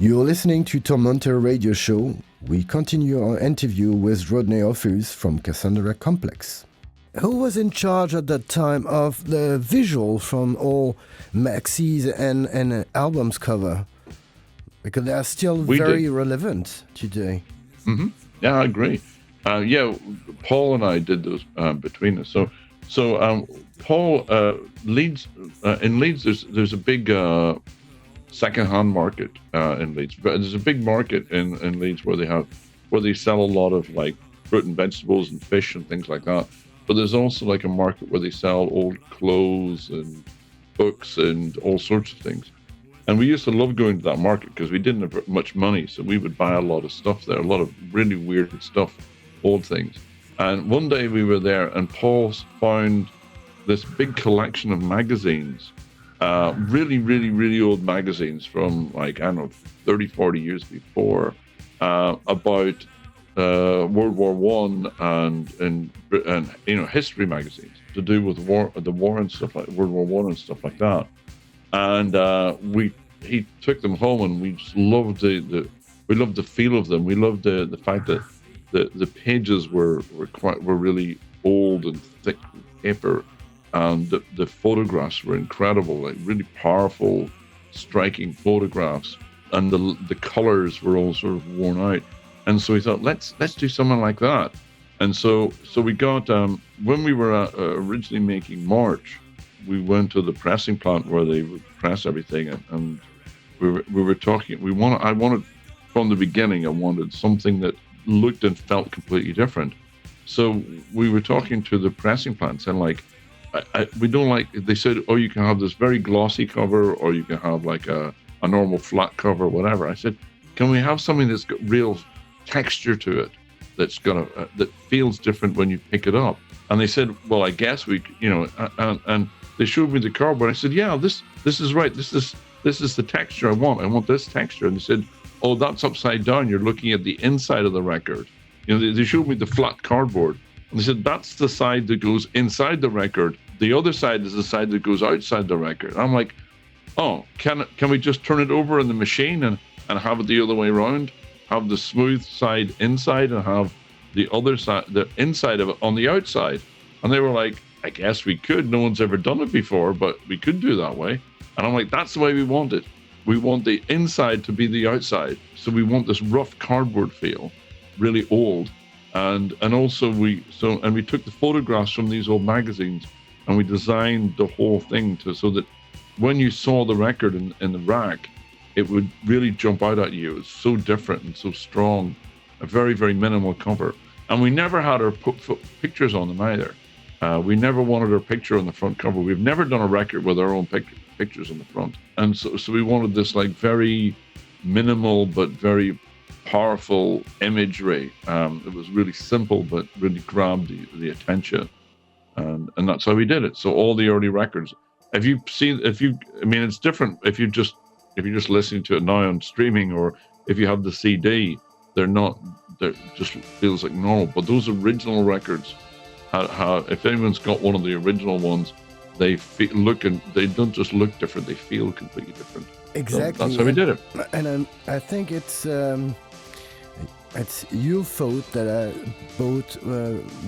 You're listening to Tormentor Radio Show. We continue our interview with Rodney Orpheus from Cassandra Complex. Who was in charge at that time of the visual from all maxis and albums cover? Because they are still very relevant today. Mm-hmm. Yeah, I agree. Paul and I did those between us. So Paul, Leeds, in Leeds, there's a big second-hand market in Leeds. But there's a big market in Leeds where they sell a lot of like fruit and vegetables and fish and things like that. But there's also like a market where they sell old clothes and books and all sorts of things. And we used to love going to that market because we didn't have much money, so we would buy a lot of stuff there, a lot of really weird stuff, old things. And one day we were there, and Paul found this big collection of magazines, really, really, really old magazines from like, I don't know, 30, 40 years before, about World War One and you know, history magazines to do with the war and stuff like World War One and stuff like that. And he took them home, and we just loved we loved the feel of them. We loved the fact that the pages were really old and thick paper, and the photographs were incredible, like really powerful, striking photographs, and the colors were all sort of worn out. And so we thought, let's do something like that. And so we got when we were originally making March, we went to the pressing plant where they would press everything, and we were talking. I wanted from the beginning. I wanted something that looked and felt completely different. So we were talking to the pressing plants, and like, we don't like. They said, oh, you can have this very glossy cover, or you can have like a normal flat cover, whatever. I said, can we have something that's got real texture to it, that's that feels different when you pick it up? And they said, well, I guess we, you know, and they showed me the cardboard. I said, yeah, this is right. This is the texture I want. I want this texture. And they said, oh, that's upside down. You're looking at the inside of the record. You know, they showed me the flat cardboard. And they said, that's the side that goes inside the record. The other side is the side that goes outside the record. I'm like, oh, can we just turn it over in the machine and have it the other way around? Have the smooth side inside and have the other side, the inside of it on the outside? And they were like, I guess we could. No one's ever done it before, but we could do that way. And I'm like, that's the way we want it. We want the inside to be the outside. So we want this rough cardboard feel, really old. And also we took the photographs from these old magazines, and we designed the whole thing so that when you saw the record in the rack, it would really jump out at you. It was so different and so strong, a very, very minimal cover. And we never had our pictures on them either. We never wanted our picture on the front cover. We've never done a record with our own pictures on the front. And so we wanted this like very minimal but very powerful imagery. It was really simple but really grabbed the attention. And that's how we did it. So all the early records, I mean, it's different if you're just listening to it now on streaming, or if you have the CD, they're just feels like normal. But those original records, if anyone's got one of the original ones, they they don't just look different, they feel completely different. Exactly. So that's how we did it. And I think it's your fault that I bought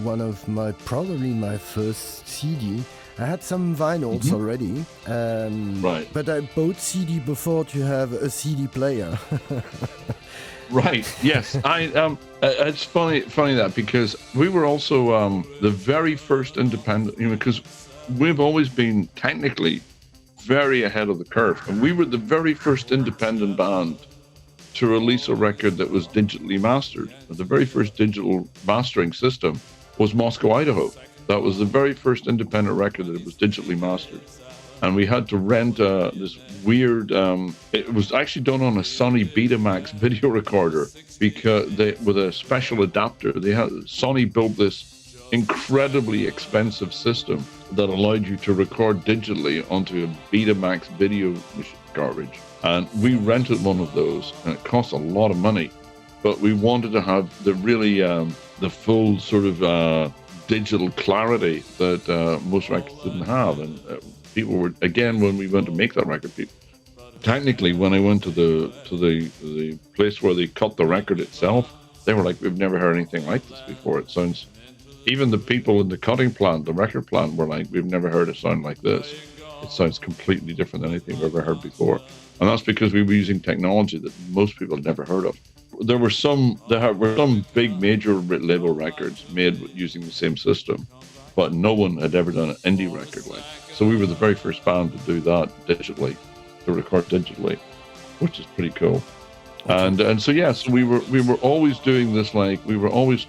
one of probably my first CD. I had some vinyls already, right. But I bought CD before to have a CD player. Right. Yes. It's funny that, because we were also the very first independent, because we've always been technically very ahead of the curve, and we were the very first independent band to release a record that was digitally mastered. The very first digital mastering system was Moscow, Idaho. That was the very first independent record that was digitally mastered. And we had to rent this weird, it was actually done on a Sony Betamax video recorder, because with a special adapter. Sony built this incredibly expensive system that allowed you to record digitally onto a Betamax video cartridge. And we rented one of those, and it cost a lot of money. But we wanted to have the really, the full sort of digital clarity that most records didn't have. And people were, again, when we went to make that record, technically, when I went to the place where they cut the record itself, they were like, we've never heard anything like this before. It sounds, even the people in the cutting plant, the record plant, were like, we've never heard a sound like this. It sounds completely different than anything we've ever heard before. And that's because we were using technology that most people had never heard of. There were some big major label records made using the same system. but no one had ever done an indie record like. So we were the very first band to do that digitally, to record digitally, which is pretty cool. Okay. And so we were always doing this, like we were always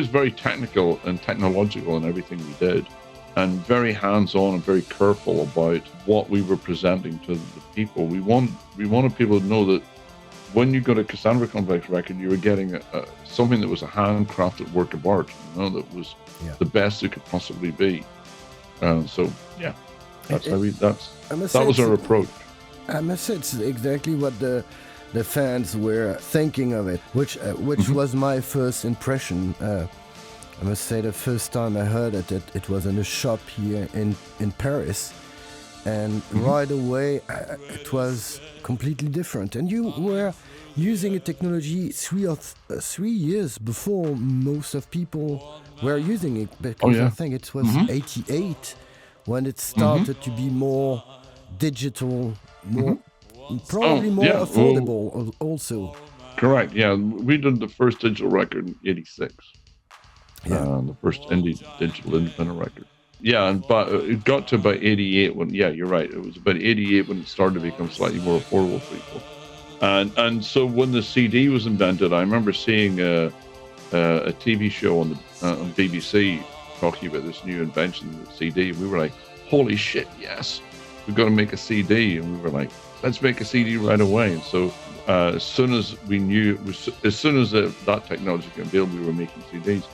very technical and technological in everything we did, and very hands-on and very careful about what we were presenting to the people. We wanted people to know that when you got a Cassandra Complex record, you were getting something that was a handcrafted work of art, that was the best it could possibly be. That was our approach. I must say it's exactly what the fans were thinking of it, which was my first impression. I must say the first time I heard it was in a shop here in Paris, and right away it was completely different. And you were using a technology 3 years before most of people were using it, because I think it was 88 when it started to be more digital, more probably more affordable also. Correct, yeah. We did the first digital record in 86. The first indie digital independent record. Yeah, but it got to about 88 when, you're right. It was about 88 when it started to become slightly more affordable for people. And so when the CD was invented, I remember seeing a TV show on BBC talking about this new invention, the CD. We were like, holy shit, yes, we've got to make a CD. And we were like, let's make a CD right away. And so as soon as that technology came available, we were making CDs.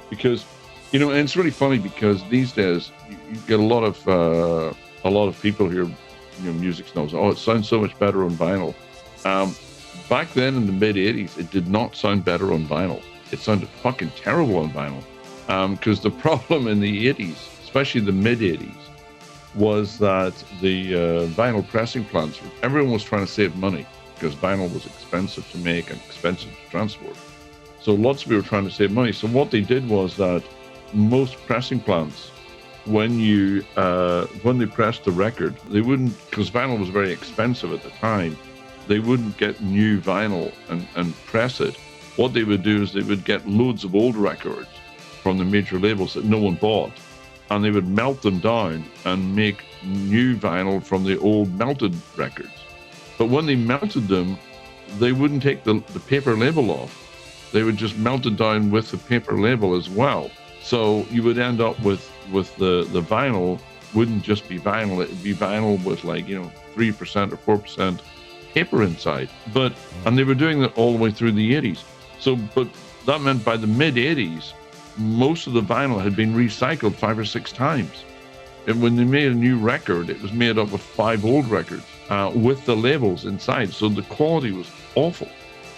Because, and it's really funny because these days you get a lot of people here, music snobs. Oh, it sounds so much better on vinyl. Back then in the mid 80s, it did not sound better on vinyl. It sounded fucking terrible on vinyl. Because the problem in the 80s, especially the mid 80s, was that the vinyl pressing plants, everyone was trying to save money because vinyl was expensive to make and expensive to transport. So lots of people were trying to save money. So what they did was that most pressing plants, when they pressed the record, they wouldn't, because vinyl was very expensive at the time, they wouldn't get new vinyl and press it. What they would do is they would get loads of old records from the major labels that no one bought, and they would melt them down and make new vinyl from the old melted records. But when they melted them, they wouldn't take the paper label off. They would just melt it down with the paper label as well. So you would end up with the vinyl wouldn't just be vinyl, it would be vinyl with 3% or 4% paper inside. And they were doing that all the way through the 80s. But that meant by the mid 80s, most of the vinyl had been recycled 5 or 6 times. And when they made a new record, it was made up of 5 old records with the labels inside. So the quality was awful.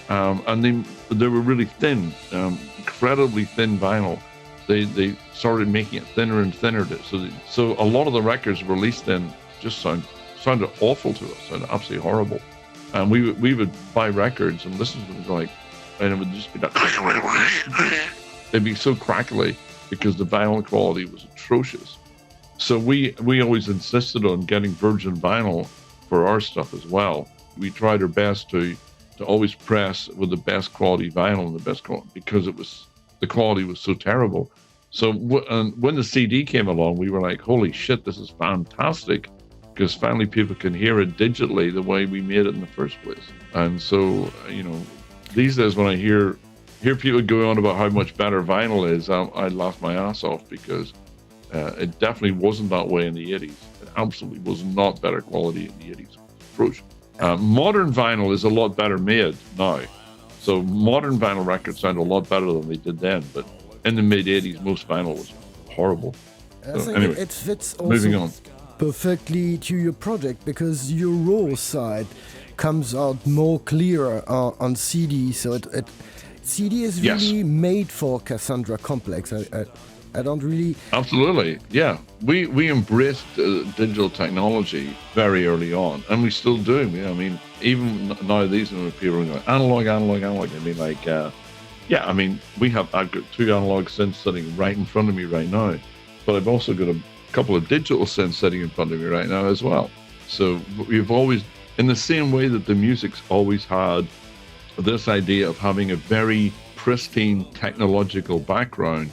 And they were really thin, incredibly thin vinyl. They started making it thinner and thinner. So a lot of the records released then just sounded awful to us, sounded absolutely horrible. And we would buy records and listen to them and it would just be like, they'd be so crackly because the vinyl quality was atrocious. So we always insisted on getting virgin vinyl for our stuff as well. We tried our best to always press with the best quality vinyl and the best quality, because the quality was so terrible. So when the CD came along, we were like, holy shit, this is fantastic, because finally people can hear it digitally the way we made it in the first place. And so, these days when I hear people go on about how much better vinyl is, I laugh my ass off, because it definitely wasn't that way in the 80s. It absolutely was not better quality in the 80s. Atrocious. Modern vinyl is a lot better made now. So modern vinyl records sound a lot better than they did then. But in the mid 80s, most vinyl was horrible. So, anyway, it fits moving on perfectly to your project, because your raw side comes out more clearer on CD. So CD is really made for Cassandra Complex. I don't really... Absolutely, yeah. We embraced digital technology very early on, and we still do. I mean, even now these people are going, analog. I mean, I've got 2 analog synths sitting right in front of me right now, but I've also got a couple of digital synths sitting in front of me right now as well. So we've always, in the same way that the music's always had this idea of having a very pristine technological background,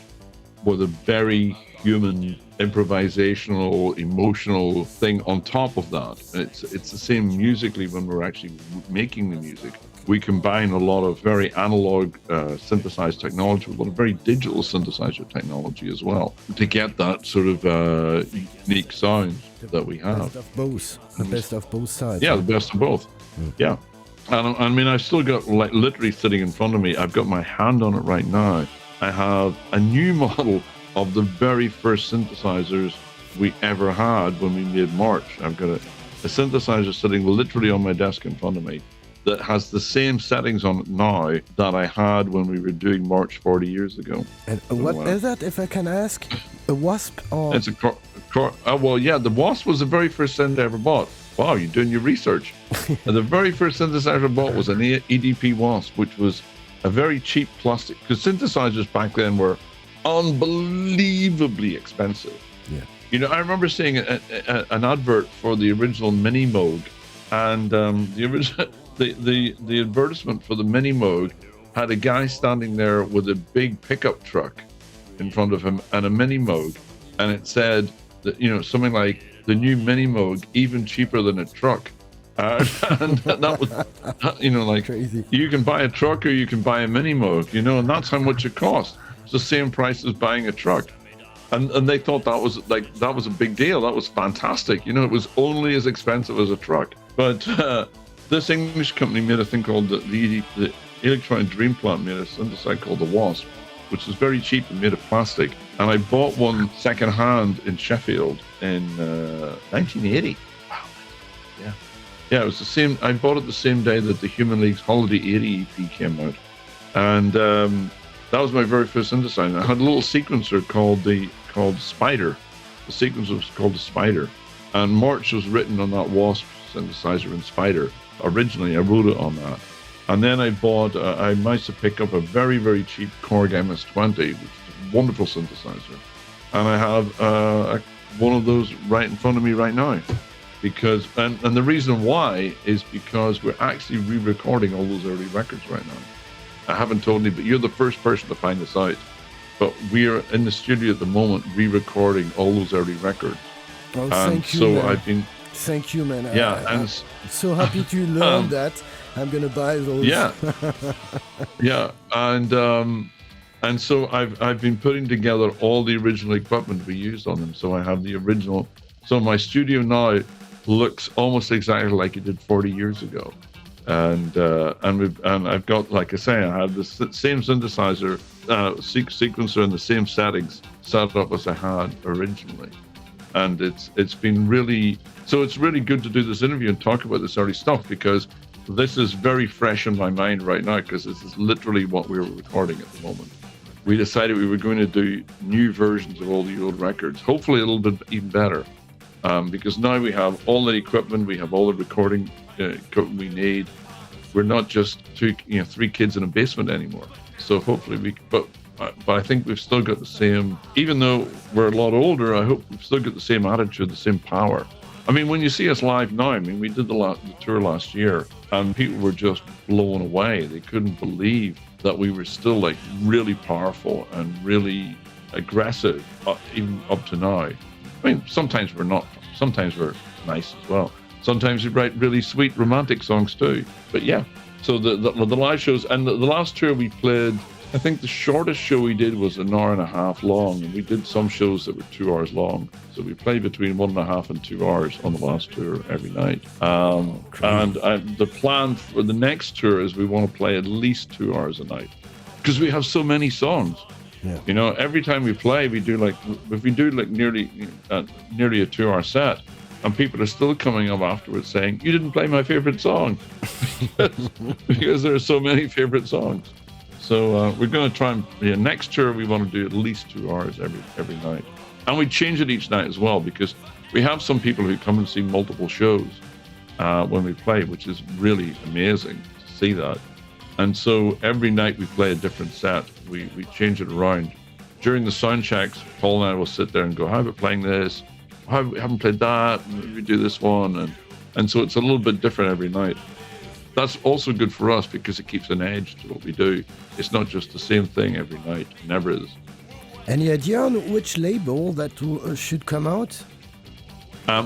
with a very human, improvisational, emotional thing on top of that. It's the same musically when we're actually making the music. We combine a lot of very analog synthesized technology with a lot of very digital synthesizer technology as well to get that sort of unique sound that we have. Best of both. The best of both sides. Yeah, the best of both. Yeah. And I mean, I've still got, like, literally sitting in front of me, I've got my hand on it right now. I have a new model of the very first synthesizers we ever had when we made March. I've got a synthesizer sitting literally on my desk in front of me that has the same settings on it now that I had when we were doing March 40 years ago. And what is that, if I can ask? A Wasp? Or... It's well, yeah, the Wasp was the very first synth I ever bought. Wow, you're doing your research. And the very first synthesizer I bought was an EDP Wasp, which was a very cheap plastic, because synthesizers back then were unbelievably expensive. Yeah. You know, I remember seeing an advert for the original Mini Moog, and the advertisement for the Mini Moog had a guy standing there with a big pickup truck in front of him and a Mini Moog, and it said that, you know, something like, the new Mini Moog, even cheaper than a truck. And that was, you know, like, crazy. You can buy a truck or you can buy a Mini Moog, you know, and that's how much it costs. It's the same price as buying a truck. And they thought that was a big deal. That was fantastic. You know, it was only as expensive as a truck. But this English company made a thing called the Electronic Dream Plant made a synthesizer called the Wasp, which was very cheap and made of plastic. And I bought one secondhand in Sheffield in 1980. Wow. Yeah. Yeah, it was the same. I bought it the same day that the Human League's Holiday 80 EP came out. And that was my very first synthesizer. I had a little sequencer called Spider. The sequencer was called the Spider. And March was written on that Wasp synthesizer in Spider. Originally, I wrote it on that. And then I managed to pick up a very, very cheap Korg MS-20, which is a wonderful synthesizer. And I have one of those right in front of me right now. Because, and the reason why is because we're actually re-recording all those early records right now. I haven't told you, but you're the first person to find this out. But we're in the studio at the moment re-recording all those early records. Oh, thank you, so man. Thank you, man. Yeah, I'm so happy to learn that. I'm gonna buy those. Yeah, yeah, and so I've been putting together all the original equipment we used on them. So I have the original. So my studio now looks almost exactly like it did 40 years ago, and I've got, like I say, I have the same synthesizer sequencer and the same settings set up as I had originally, and it's been really. So it's really good to do this interview and talk about this early stuff, because this is very fresh in my mind right now, because this is literally what we're recording at the moment. We decided we were going to do new versions of all the old records, hopefully a little bit even better, because now we have all the equipment, we have all the recording equipment we need. We're not just three kids in a basement anymore. So hopefully but I think we've still got the same, even though we're a lot older, I hope we've still got the same attitude, the same power. I mean, when you see us live now, I mean, we did the tour last year, and people were just blown away. They couldn't believe that we were still, like, really powerful and really aggressive, even up to now. I mean, sometimes we're not. Sometimes we're nice as well. Sometimes we write really sweet romantic songs too. But yeah, so the live shows, and the last tour we played, I think the shortest show we did was an hour and a half long, and we did some shows that were 2 hours long. So we played between 1.5 and 2 hours on the last tour every night. And the plan for the next tour is we want to play at least 2 hours a night, because we have so many songs. Yeah. You know, every time we play, we do nearly a 2-hour set, and people are still coming up afterwards saying, "You didn't play my favorite song," because there are so many favorite songs. So we're going to try and next tour we want to do at least 2 hours every night, and we change it each night as well, because we have some people who come and see multiple shows when we play, which is really amazing to see that. And so every night we play a different set. We change it around. During the sound checks, Paul and I will sit there and go, "How about playing this? How we haven't played that? We do this one," and so it's a little bit different every night. That's also good for us, because it keeps an edge to what we do. It's not just the same thing every night. It never is. Any idea on which label that should come out?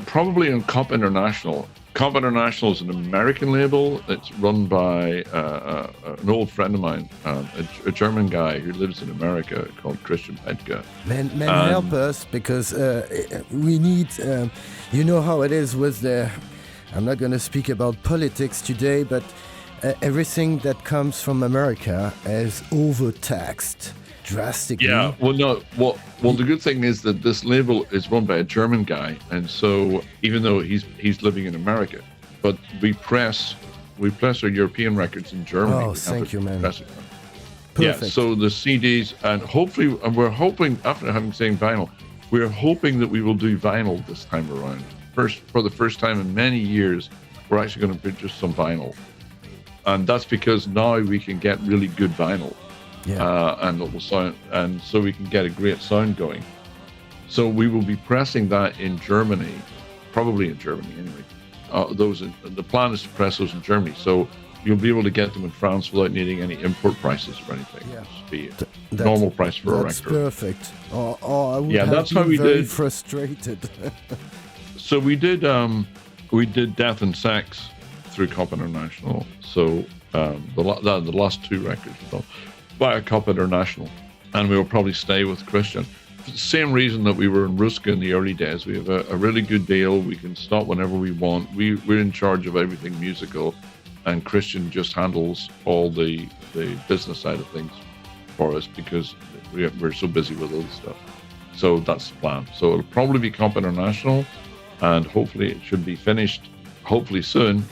Probably on Cop International. Cop International is an American label. It's run by an old friend of mine, a German guy who lives in America called Christian Petke. Man, help us, because we need, you know how it is with the, I'm not going to speak about politics today, but everything that comes from America is overtaxed drastically. Yeah, well, no, well, the good thing is that this label is run by a German guy, and so even though he's living in America, but we press our European records in Germany. Oh, thank you, man. Perfect. Yeah, so the CDs, and hopefully, and we're hoping, after having seen vinyl, we're hoping that we will do vinyl this time around. For the first time in many years, we're actually going to produce some vinyl. And that's because now we can get really good vinyl. Yeah. And it will sound, and so we can get a great sound going. So we will be pressing that in Germany, probably in Germany anyway. The plan is to press those in Germany, so you'll be able to get them in France without needing any import prices or anything. Yeah. Just be normal price for a record. That's perfect. I would that's how we very did. Frustrated. So we did Death and Sex through Cop International. So the last two records were done by Cop International, and we will probably stay with Christian. For the same reason that we were in Ruska in the early days. We have a really good deal. We can stop whenever we want. We're in charge of everything musical, and Christian just handles all the business side of things for us because we're so busy with other stuff. So that's the plan. So it'll probably be Cop International, and hopefully it should be finished hopefully soon,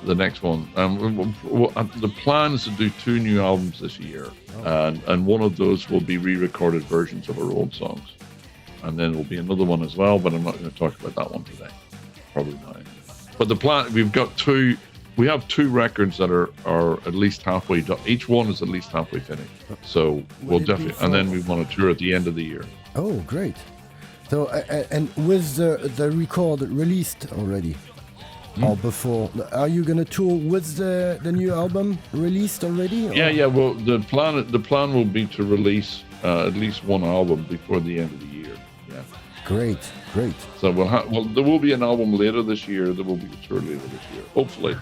the next one. The plan is to do 2 new albums this year, and one of those will be re-recorded versions of our old songs. And then there'll be another one as well, but I'm not going to talk about that one today. Probably not. But the plan, we have 2 records that are at least halfway done. Each one is at least halfway finished. So we'll definitely, and then we want to tour at the end of the year. Oh, great. So, and was the record released already? Or before? Are you going to tour with the new album released already? Or? Yeah. Well, the plan will be to release at least one album before the end of the year. Yeah. Great. So there will be an album later this year. There will be a tour later this year. Hopefully,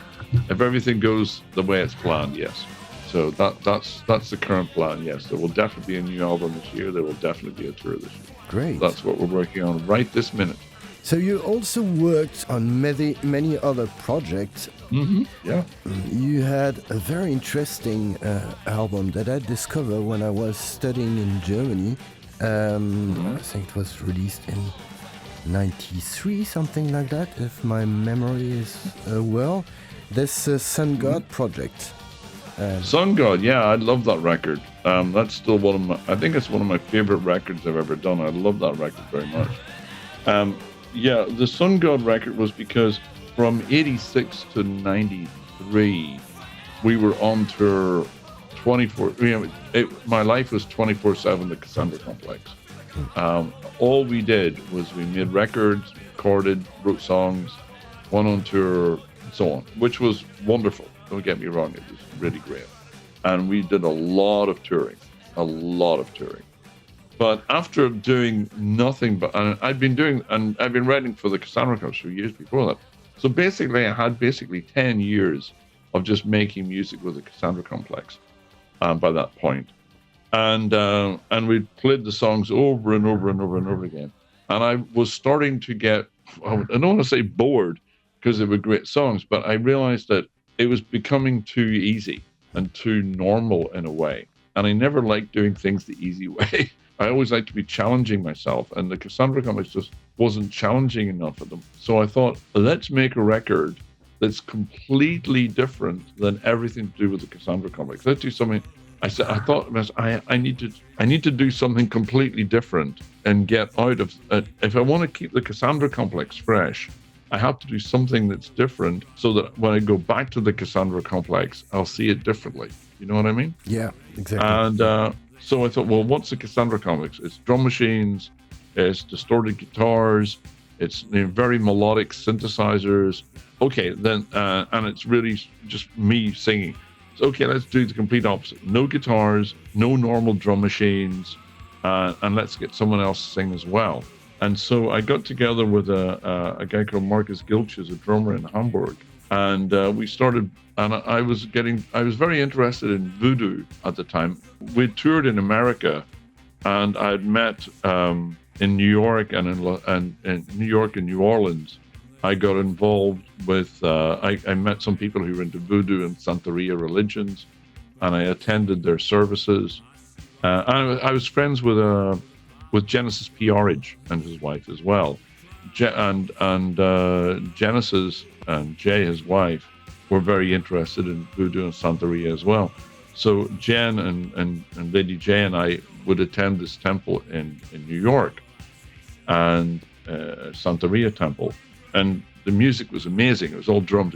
if everything goes the way it's planned, yes. So that's the current plan. Yes, there will definitely be a new album this year. There will definitely be a tour this year. Great. That's what we're working on right this minute. So you also worked on many other projects. Mm-hmm. Yeah. You had a very interesting album that I discovered when I was studying in Germany. I think it was released in 93, something like that, if my memory is well. This Sun God project. Sun God, yeah, I love that record. That's still I think it's one of my favorite records I've ever done. I love that record very much. Yeah, the Sun God record was because from 86 to 93, we were on tour 24. My life was 24/7. The Cassandra Complex. All we did was we made records, recorded, wrote songs, went on tour, and so on, which was wonderful. Don't get me wrong; it was really great, and we did a lot of touring. But after doing nothing but, and I've been writing for the Cassandra Complex for years before that. So basically, I had 10 years of just making music with the Cassandra Complex by that point. And we played the songs over and over and over and over again. And I was starting to get, I don't want to say bored because they were great songs, but I realized that it was becoming too easy and too normal in a way. And I never liked doing things the easy way. I always like to be challenging myself, and the Cassandra Complex just wasn't challenging enough for them. So I thought, let's make a record that's completely different than everything to do with the Cassandra Complex. Let's do something. I thought I need to do something completely different and get out of. If I want to keep the Cassandra Complex fresh, I have to do something that's different, so that when I go back to the Cassandra Complex, I'll see it differently. You know what I mean? Yeah, exactly. And so I thought, well, what's the Cassandra Complex? It's drum machines, it's distorted guitars, it's very melodic synthesizers. Okay, then, and it's really just me singing. So, okay, let's do the complete opposite. No guitars, no normal drum machines, and let's get someone else to sing as well. And so I got together with a guy called Marcus Gilch, who's a drummer in Hamburg, and we started. And I was very interested in voodoo at the time. We'd toured in America, and I had met in New York and in New York and New Orleans. I got involved with. I met some people who were into voodoo and Santeria religions, and I attended their services. I was friends with Genesis Peorage and his wife as well, and Genesis and Jay, his wife, were very interested in voodoo and Santeria as well. So Jen and Lady Jay and I would attend this temple in New York, and Santeria temple, and the music was amazing. It was all drums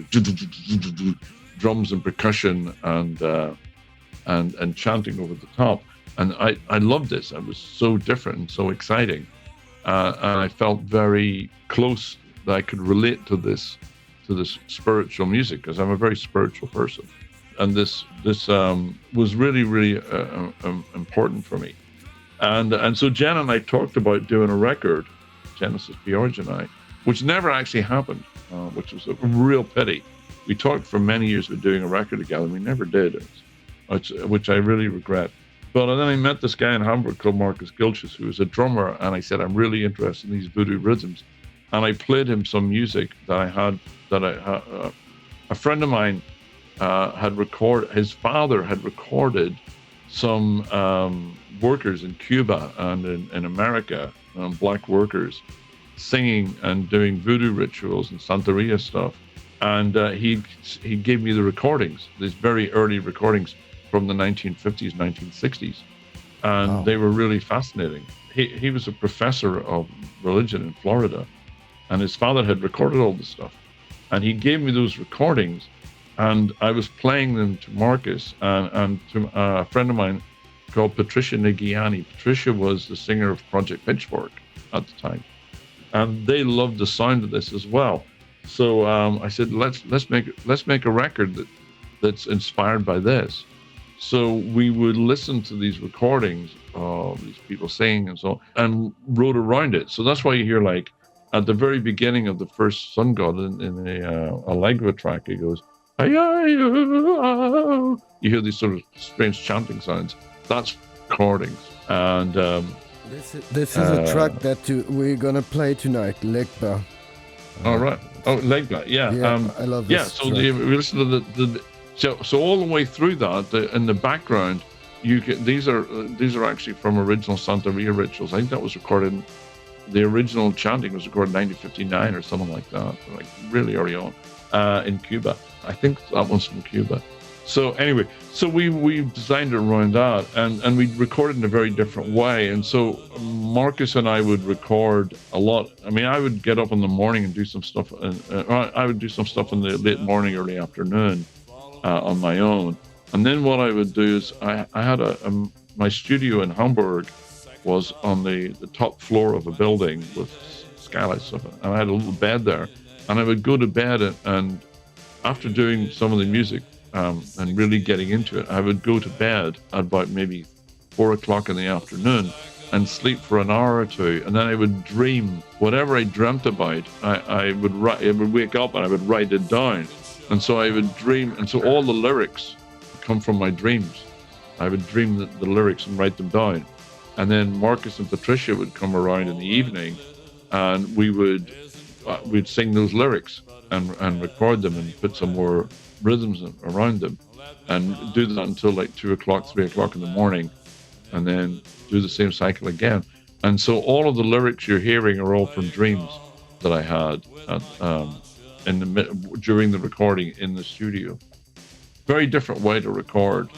and percussion and chanting over the top. And I loved this. It was so different and so exciting. And I felt very close that I could relate to this spiritual music, because I'm a very spiritual person. And this was really, really important for me. And so Jen and I talked about doing a record, Genesis Peorage and I, which never actually happened, which was a real pity. We talked for many years about doing a record together. We never did, which I really regret. But then I met this guy in Hamburg called Marcus Gilches, who was a drummer, and I said, I'm really interested in these voodoo rhythms. And I played him some music that I had, a friend of mine had recorded, his father had recorded some workers in Cuba and in America, black workers, singing and doing voodoo rituals and Santeria stuff. And he gave me the recordings, these very early recordings from the 1950s, 1960s. And wow. They were really fascinating. He was a professor of religion in Florida, and his father had recorded all this stuff. And he gave me those recordings, and I was playing them to Marcus and to a friend of mine called Patricia Nigiani. Patricia was the singer of Project Pitchfork at the time. And they loved the sound of this as well. So I said, let's make a record that's inspired by this. So we would listen to these recordings of these people singing and so on, and wrote around it. So that's why you hear, like, at the very beginning of the first Sun God in a LIVAKT track, it goes, you hear these sort of strange chanting sounds. That's recordings. And this is a track that we're gonna play tonight, LIVAKT. All right. Oh, LIVAKT. Yeah. I love this. Yeah. So we listen to the so all the way through that, in the background, you get these are actually from original Santeria rituals. I think that was recorded. The original chanting was recorded in 1959 or something like that, like really early on in Cuba. I think that one's from Cuba. So anyway, so we designed it around that, and we recorded in a very different way. And so Marcus and I would record a lot. I mean, I would get up in the morning and do some stuff, I would do some stuff in the late morning, early afternoon on my own. And then what I would do is I had my studio in Hamburg was on the top floor of a building with skylights of it, and I had a little bed there, and I would go to bed and after doing some of the music and really getting into it, I would go to bed at about maybe 4 o'clock in the afternoon and sleep for an hour or two, and then I would dream whatever I dreamt about. I would wake up and I would write it down, and so I would dream, and so all the lyrics come from my dreams. I would dream the lyrics and write them down, and then Marcus and Patricia would come around in the evening, and we'd sing those lyrics and record them and put some more rhythms around them, and do that until like 2 o'clock, 3 o'clock in the morning, and then do the same cycle again. And so all of the lyrics you're hearing are all from dreams that I had during the recording in the studio. Very different way to record,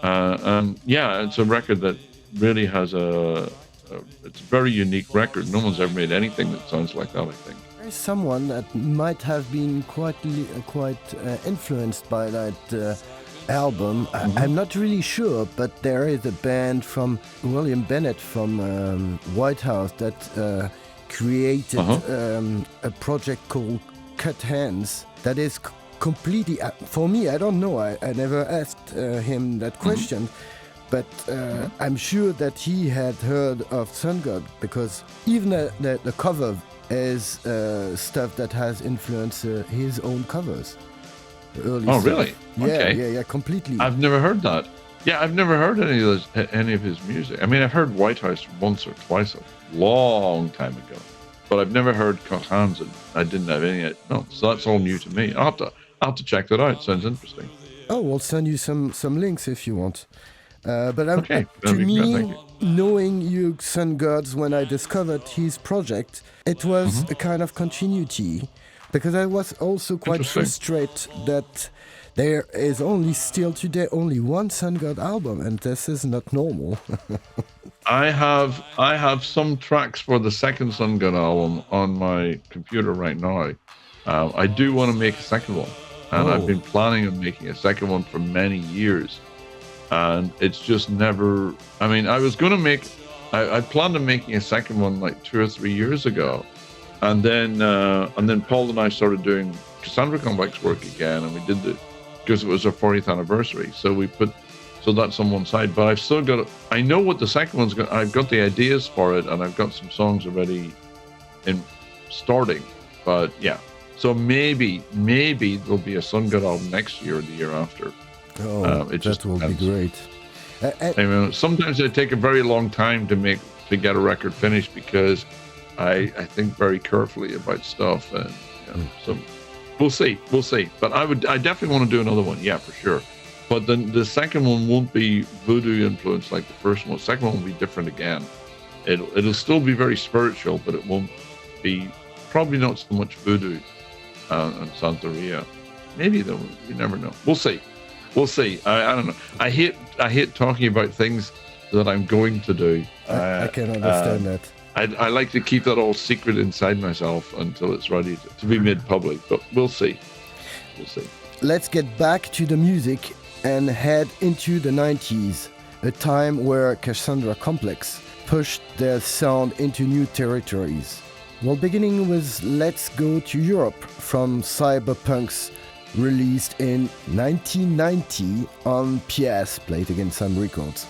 and yeah, it's a record that really has it's a very unique record. No one's ever made anything that sounds like that, I think. There is someone that might have been quite influenced by that album. Mm-hmm. I'm not really sure, but there is a band from William Bennett from White House that created a project called Cut Hands that is completely, for me, I don't know, I never asked him that question, But I'm sure that he had heard of Sun God, because even the cover is stuff that has influenced his own covers. Early stuff. Really? Yeah, Okay. yeah, completely. I've never heard that. Yeah, I've never heard any of his music. I mean, I've heard White House once or twice a long time ago, but I've never heard Cochans, and I didn't have any. No, so that's all new to me. I'll have to check that out. Sounds interesting. Oh, we'll send you some links if you want. But Okay, to that'd be me, great, thank you. knowing you, Sun Gods, when I discovered his project, it was a kind of continuity, because I was also quite Interesting. frustrated that there is only still today only one Sun God album, and this is not normal. I have some tracks for the second Sun God album on my computer right now. I do want to make a second one, and I've been planning on making a second one for many years. And it's just never. I mean, I was going to make. I planned on making a second one like 2 or 3 years ago, and then Paul and I started doing Cassandra Complex work again, and we did because it was our 40th anniversary. So that's on one side. But I've still got. I know what the second one's going. I've got the ideas for it, and I've got some songs already in starting. But yeah, so maybe there'll be a Sun God album next year or the year after. Oh, that will be great. I mean, sometimes it take a very long time to get a record finished, because I think very carefully about stuff, and so we'll see. But I definitely want to do another one, yeah, for sure. But then the second one won't be voodoo influenced like the first one. The second one will be different again. It'll still be very spiritual, but it won't be, probably not so much voodoo and Santeria. Maybe though, you never know. We'll see. I don't know. I hate talking about things that I'm going to do. I can understand that. I like to keep that all secret inside myself until it's ready to be made public. But we'll see. Let's get back to the music and head into the 90s, a time where Cassandra Complex pushed their sound into new territories. Well, beginning with Let's Go to Europe from Cyberpunk's released in 1990 on PS, played against Sun Records.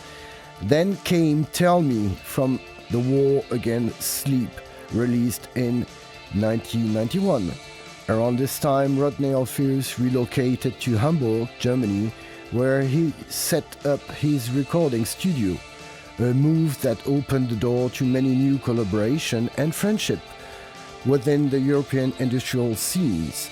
Then came Tell Me from The War Against Sleep, released in 1991. Around this time, Rodney Orpheus relocated to Hamburg, Germany, where he set up his recording studio, a move that opened the door to many new collaboration and friendship within the European industrial scenes.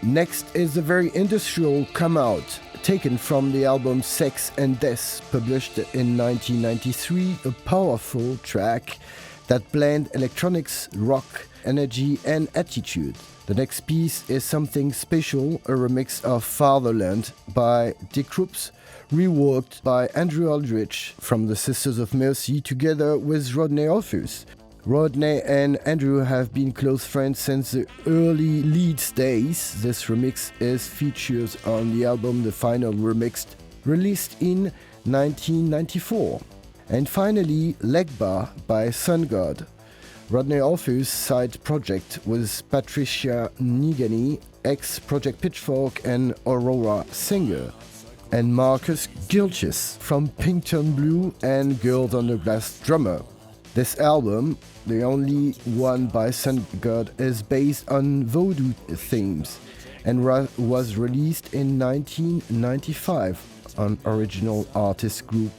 Next is a very industrial Come Out, taken from the album Sex and Death, published in 1993, a powerful track that blends electronics, rock, energy and attitude. The next piece is Something Special, a remix of Fatherland by the Krupps, reworked by Andrew Eldritch from the Sisters of Mercy together with Rodney Orpheus. Rodney and Andrew have been close friends since the early Leeds days. This remix is featured on the album The Final Remixed, released in 1994. And finally, Legba by Sun God. Rodney Orpheus' side project with Patricia Nigani, ex-Project Pitchfork and Aurora singer, and Marcus Gilchrist from Pinkton Blue and Girls on the Glass drummer. This album, the only one by Sun God, is based on voodoo themes and was released in 1995 on Original Artist Group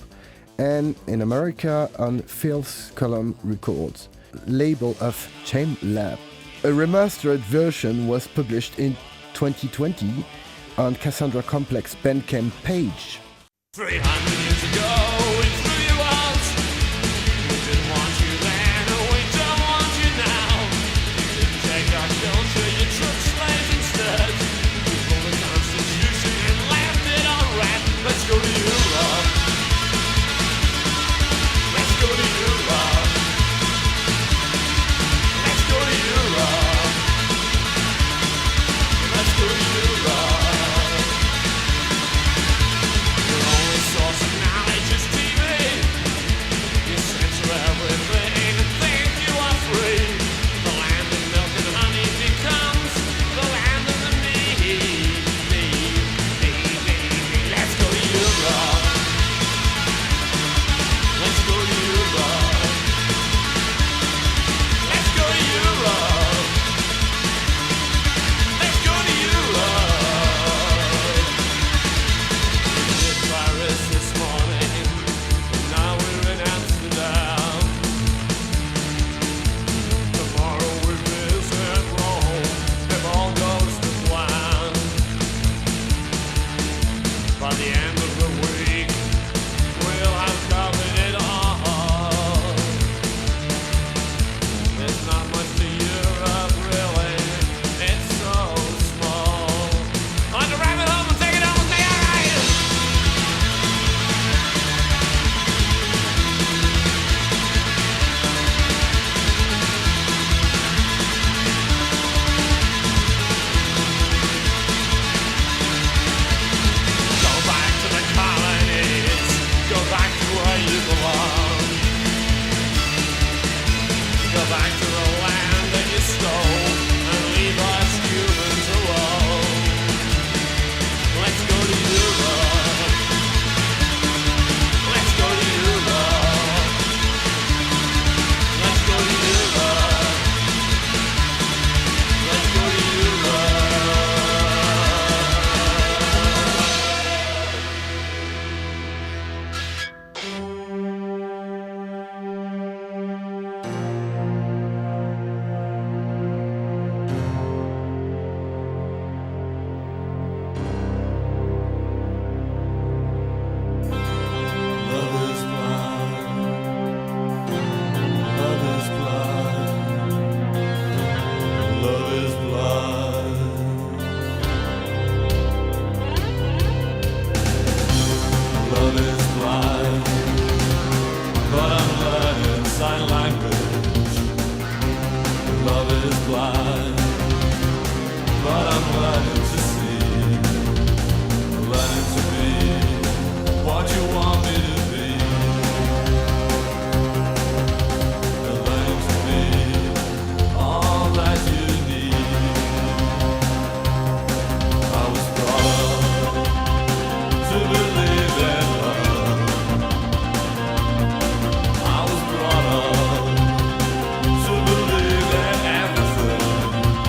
and in America on Phil's Column Records, label of Chain Lab. A remastered version was published in 2020 on Cassandra Complex Bandcamp page. 300 years ago, we threw you out. We didn't want you then, and we don't want you now. You didn't take our culture, you took slaves instead. You pulled the Constitution and left it on red. Let's go to Europe. Let's go to Europe. Let's go to Europe. Let's go to Europe. Your only source of is blind, but I'm learning to see, learning to be what you want me to be, learning to be all that you need. I was brought up to believe in love. I was brought up to believe in everything.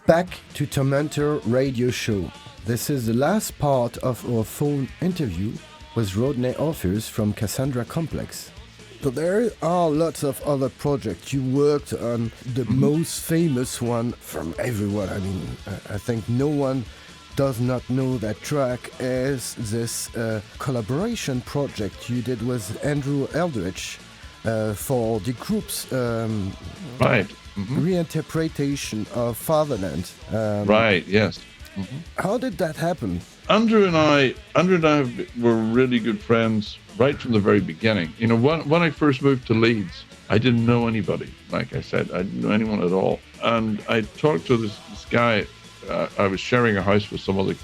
Back to Tormentor Radio Show. This is the last part of our phone interview with Rodney Orpheus from Cassandra Complex. So there are lots of other projects. You worked on the most famous one from everyone. I mean, I think no one does not know that track is this collaboration project you did with Andrew Eldritch for the Krupps right. reinterpretation of Fatherland. Right, yes. How did that happen? Andrew and I were really good friends right from the very beginning. You know, when I first moved to Leeds, I didn't know anybody. Like I said, I didn't know anyone at all. And I talked to this guy. I was sharing a house with some other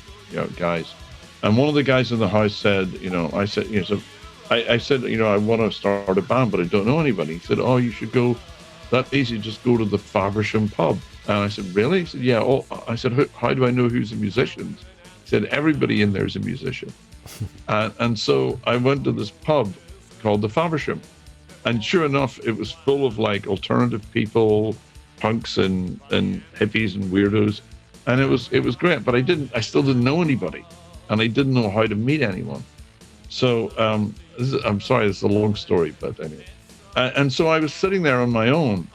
guys. And one of the guys in the house said, I said, I want to start a band, but I don't know anybody. He said, oh, you should go, that easy, just go to the Faversham pub. And I said, really? He said, yeah. Oh, I said, how do I know who's the musicians? He said, everybody in there is a musician. And so I went to this pub called the Faversham. And sure enough, it was full of like alternative people, punks and hippies and weirdos. And it was great, but I still didn't know anybody. And I didn't know how to meet anyone. So I'm sorry, it's a long story, but anyway. And so I was sitting there on my own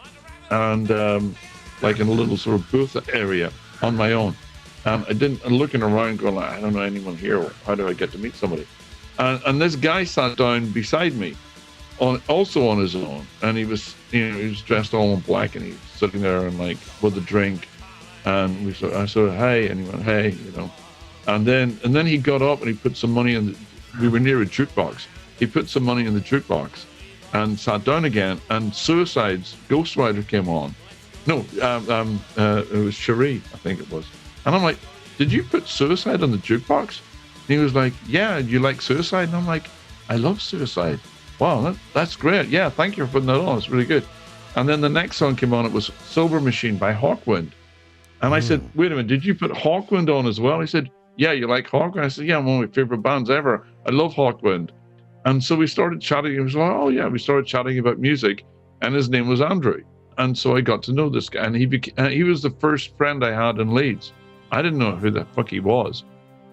and like in a little sort of booth area on my own. And I'm looking around going, I don't know anyone here. How do I get to meet somebody? And this guy sat down beside me, also on his own. And he was dressed all in black and he was sitting there and like with a drink. And I said, hey, and he went, hey, And then he got up and he put some money in we were near a jukebox. He put some money in the jukebox and sat down again. And Suicide's Ghost Rider came on. No, it was Cherie, I think it was. And I'm like, did you put Suicide on the jukebox? And he was like, yeah, you like Suicide? And I'm like, I love Suicide. Wow, that's great. Yeah, thank you for putting that on. It's really good. And then the next song came on. It was Silver Machine by Hawkwind. And I said, wait a minute, did you put Hawkwind on as well? He said, yeah, you like Hawkwind? I said, yeah, one of my favorite bands ever. I love Hawkwind. And so we started chatting. He was like, oh, yeah, we started chatting about music. And his name was Andrew. And so I got to know this guy. And he was the first friend I had in Leeds. I didn't know who the fuck he was.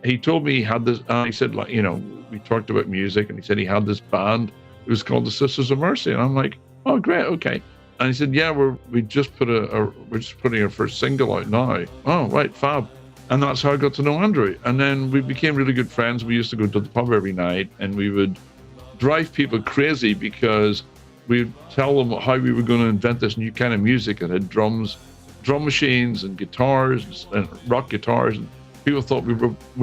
He told me he had this, he said, like, we talked about music. And he said he had this band. It was called the Sisters of Mercy. And I'm like, oh, great, okay. And he said, yeah, we're just putting our first single out now. Oh, right, fab. And that's how I got to know Andrew. And then we became really good friends. We used to go to the pub every night and we would drive people crazy because we'd tell them how we were going to invent this new kind of music. It had drum machines and guitars and rock guitars. And people thought we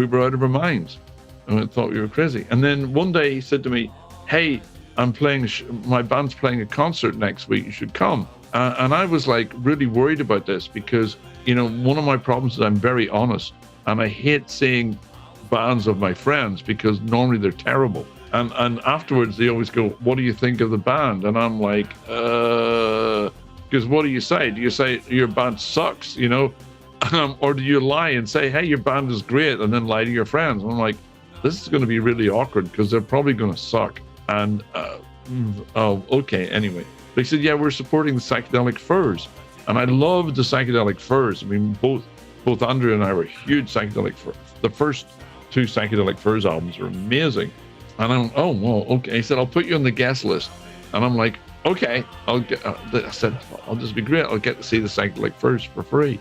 were out of our minds and thought we were crazy. And then one day he said to me, hey, my band's playing a concert next week. You should come. And I was like really worried about this because, one of my problems is I'm very honest and I hate seeing bands of my friends because normally they're terrible. And afterwards they always go, what do you think of the band? And I'm like, because what do you say? Do you say your band sucks, or do you lie and say, hey, your band is great and then lie to your friends? And I'm like, this is going to be really awkward because they're probably going to suck. And, okay, anyway. But he said, yeah, we're supporting the Psychedelic Furs. And I loved the Psychedelic Furs. I mean, both Andrew and I were huge Psychedelic Furs. The first two Psychedelic Furs albums are amazing. And I'm, oh, well, okay. He said, I'll put you on the guest list. And I'm like, okay, I said, I'll just be great. I'll get to see the Psychedelic Furs for free.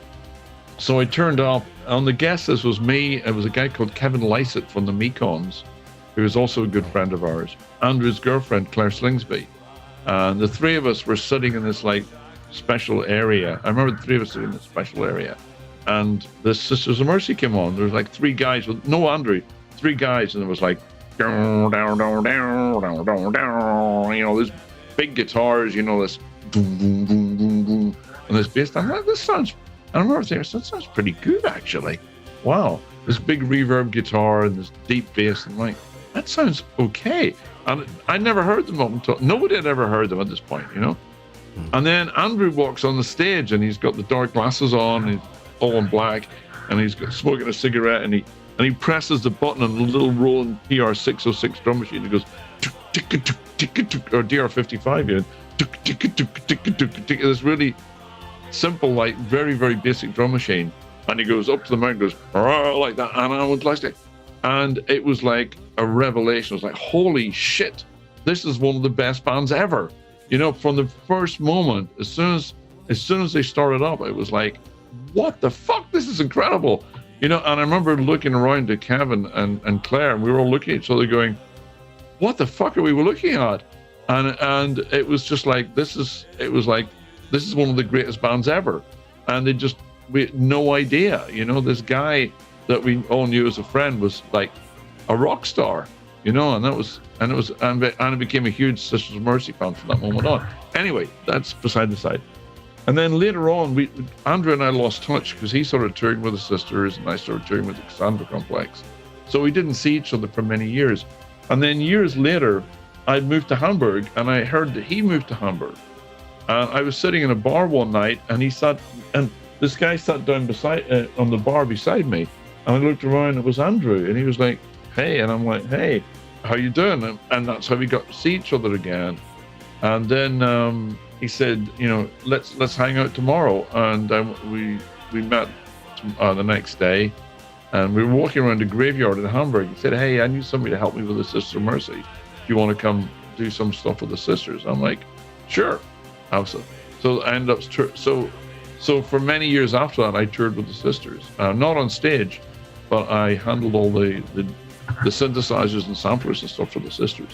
So I turned up. On the guest list was me. It was a guy called Kevin Lysett from the Mekons, who was also a good friend of ours. Andrew's girlfriend, Claire Slingsby. And the three of us were sitting in this like special area. I remember the three of us sitting in this special area. And the Sisters of Mercy came on. There was like three guys with no Andrew, three guys, and it was like down, down, down, down, down, down, down, these big guitars, this boom, boom, boom, boom, boom, and this bass. I'm like, I remember thinking, that sounds pretty good actually. Wow, this big reverb guitar and this deep bass. And I'm like, that sounds okay. And I never heard them up until nobody had ever heard them at this point, And then Andrew walks on the stage and he's got the dark glasses on, and he's all in black, and he's smoking a cigarette, and he presses the button on the little rolling PR606 drum machine. He goes, or DR55, this really simple, like very, very basic drum machine. And he goes up to the mountain, goes like that, and I was like, and it was like a revelation. It was like, holy shit, this is one of the best bands ever. You know, from the first moment, as soon as they started up, it was like, what the fuck? This is incredible. You know, and I remember looking around at Kevin and Claire, and we were all looking at each other going, what the fuck are we looking at? And it was just like, this is one of the greatest bands ever. And we had no idea, you know, this guy that we all knew as a friend was like a rock star, you know, and it became a huge Sisters of Mercy fan from that moment on. Anyway, that's beside the side. And then later on, Andrew and I lost touch because he started touring with the Sisters and I started touring with the Cassandra Complex. So we didn't see each other for many years. And then years later, I moved to Hamburg and I heard that he moved to Hamburg. And I was sitting in a bar one night and this guy sat down on the bar beside me. And I looked around and it was Andrew. And he was like, hey. And I'm like, hey, how you doing? And that's how we got to see each other again. And then he said, you know, let's hang out tomorrow. And we met the next day. And we were walking around the graveyard in Hamburg. He said, hey, I need somebody to help me with the Sisters of Mercy. Do you want to come do some stuff with the Sisters? I'm like, sure. Absolutely. So I ended up, so for many years after that, I toured with the Sisters. Not on stage, but I handled all the synthesizers and samplers and stuff for the Sisters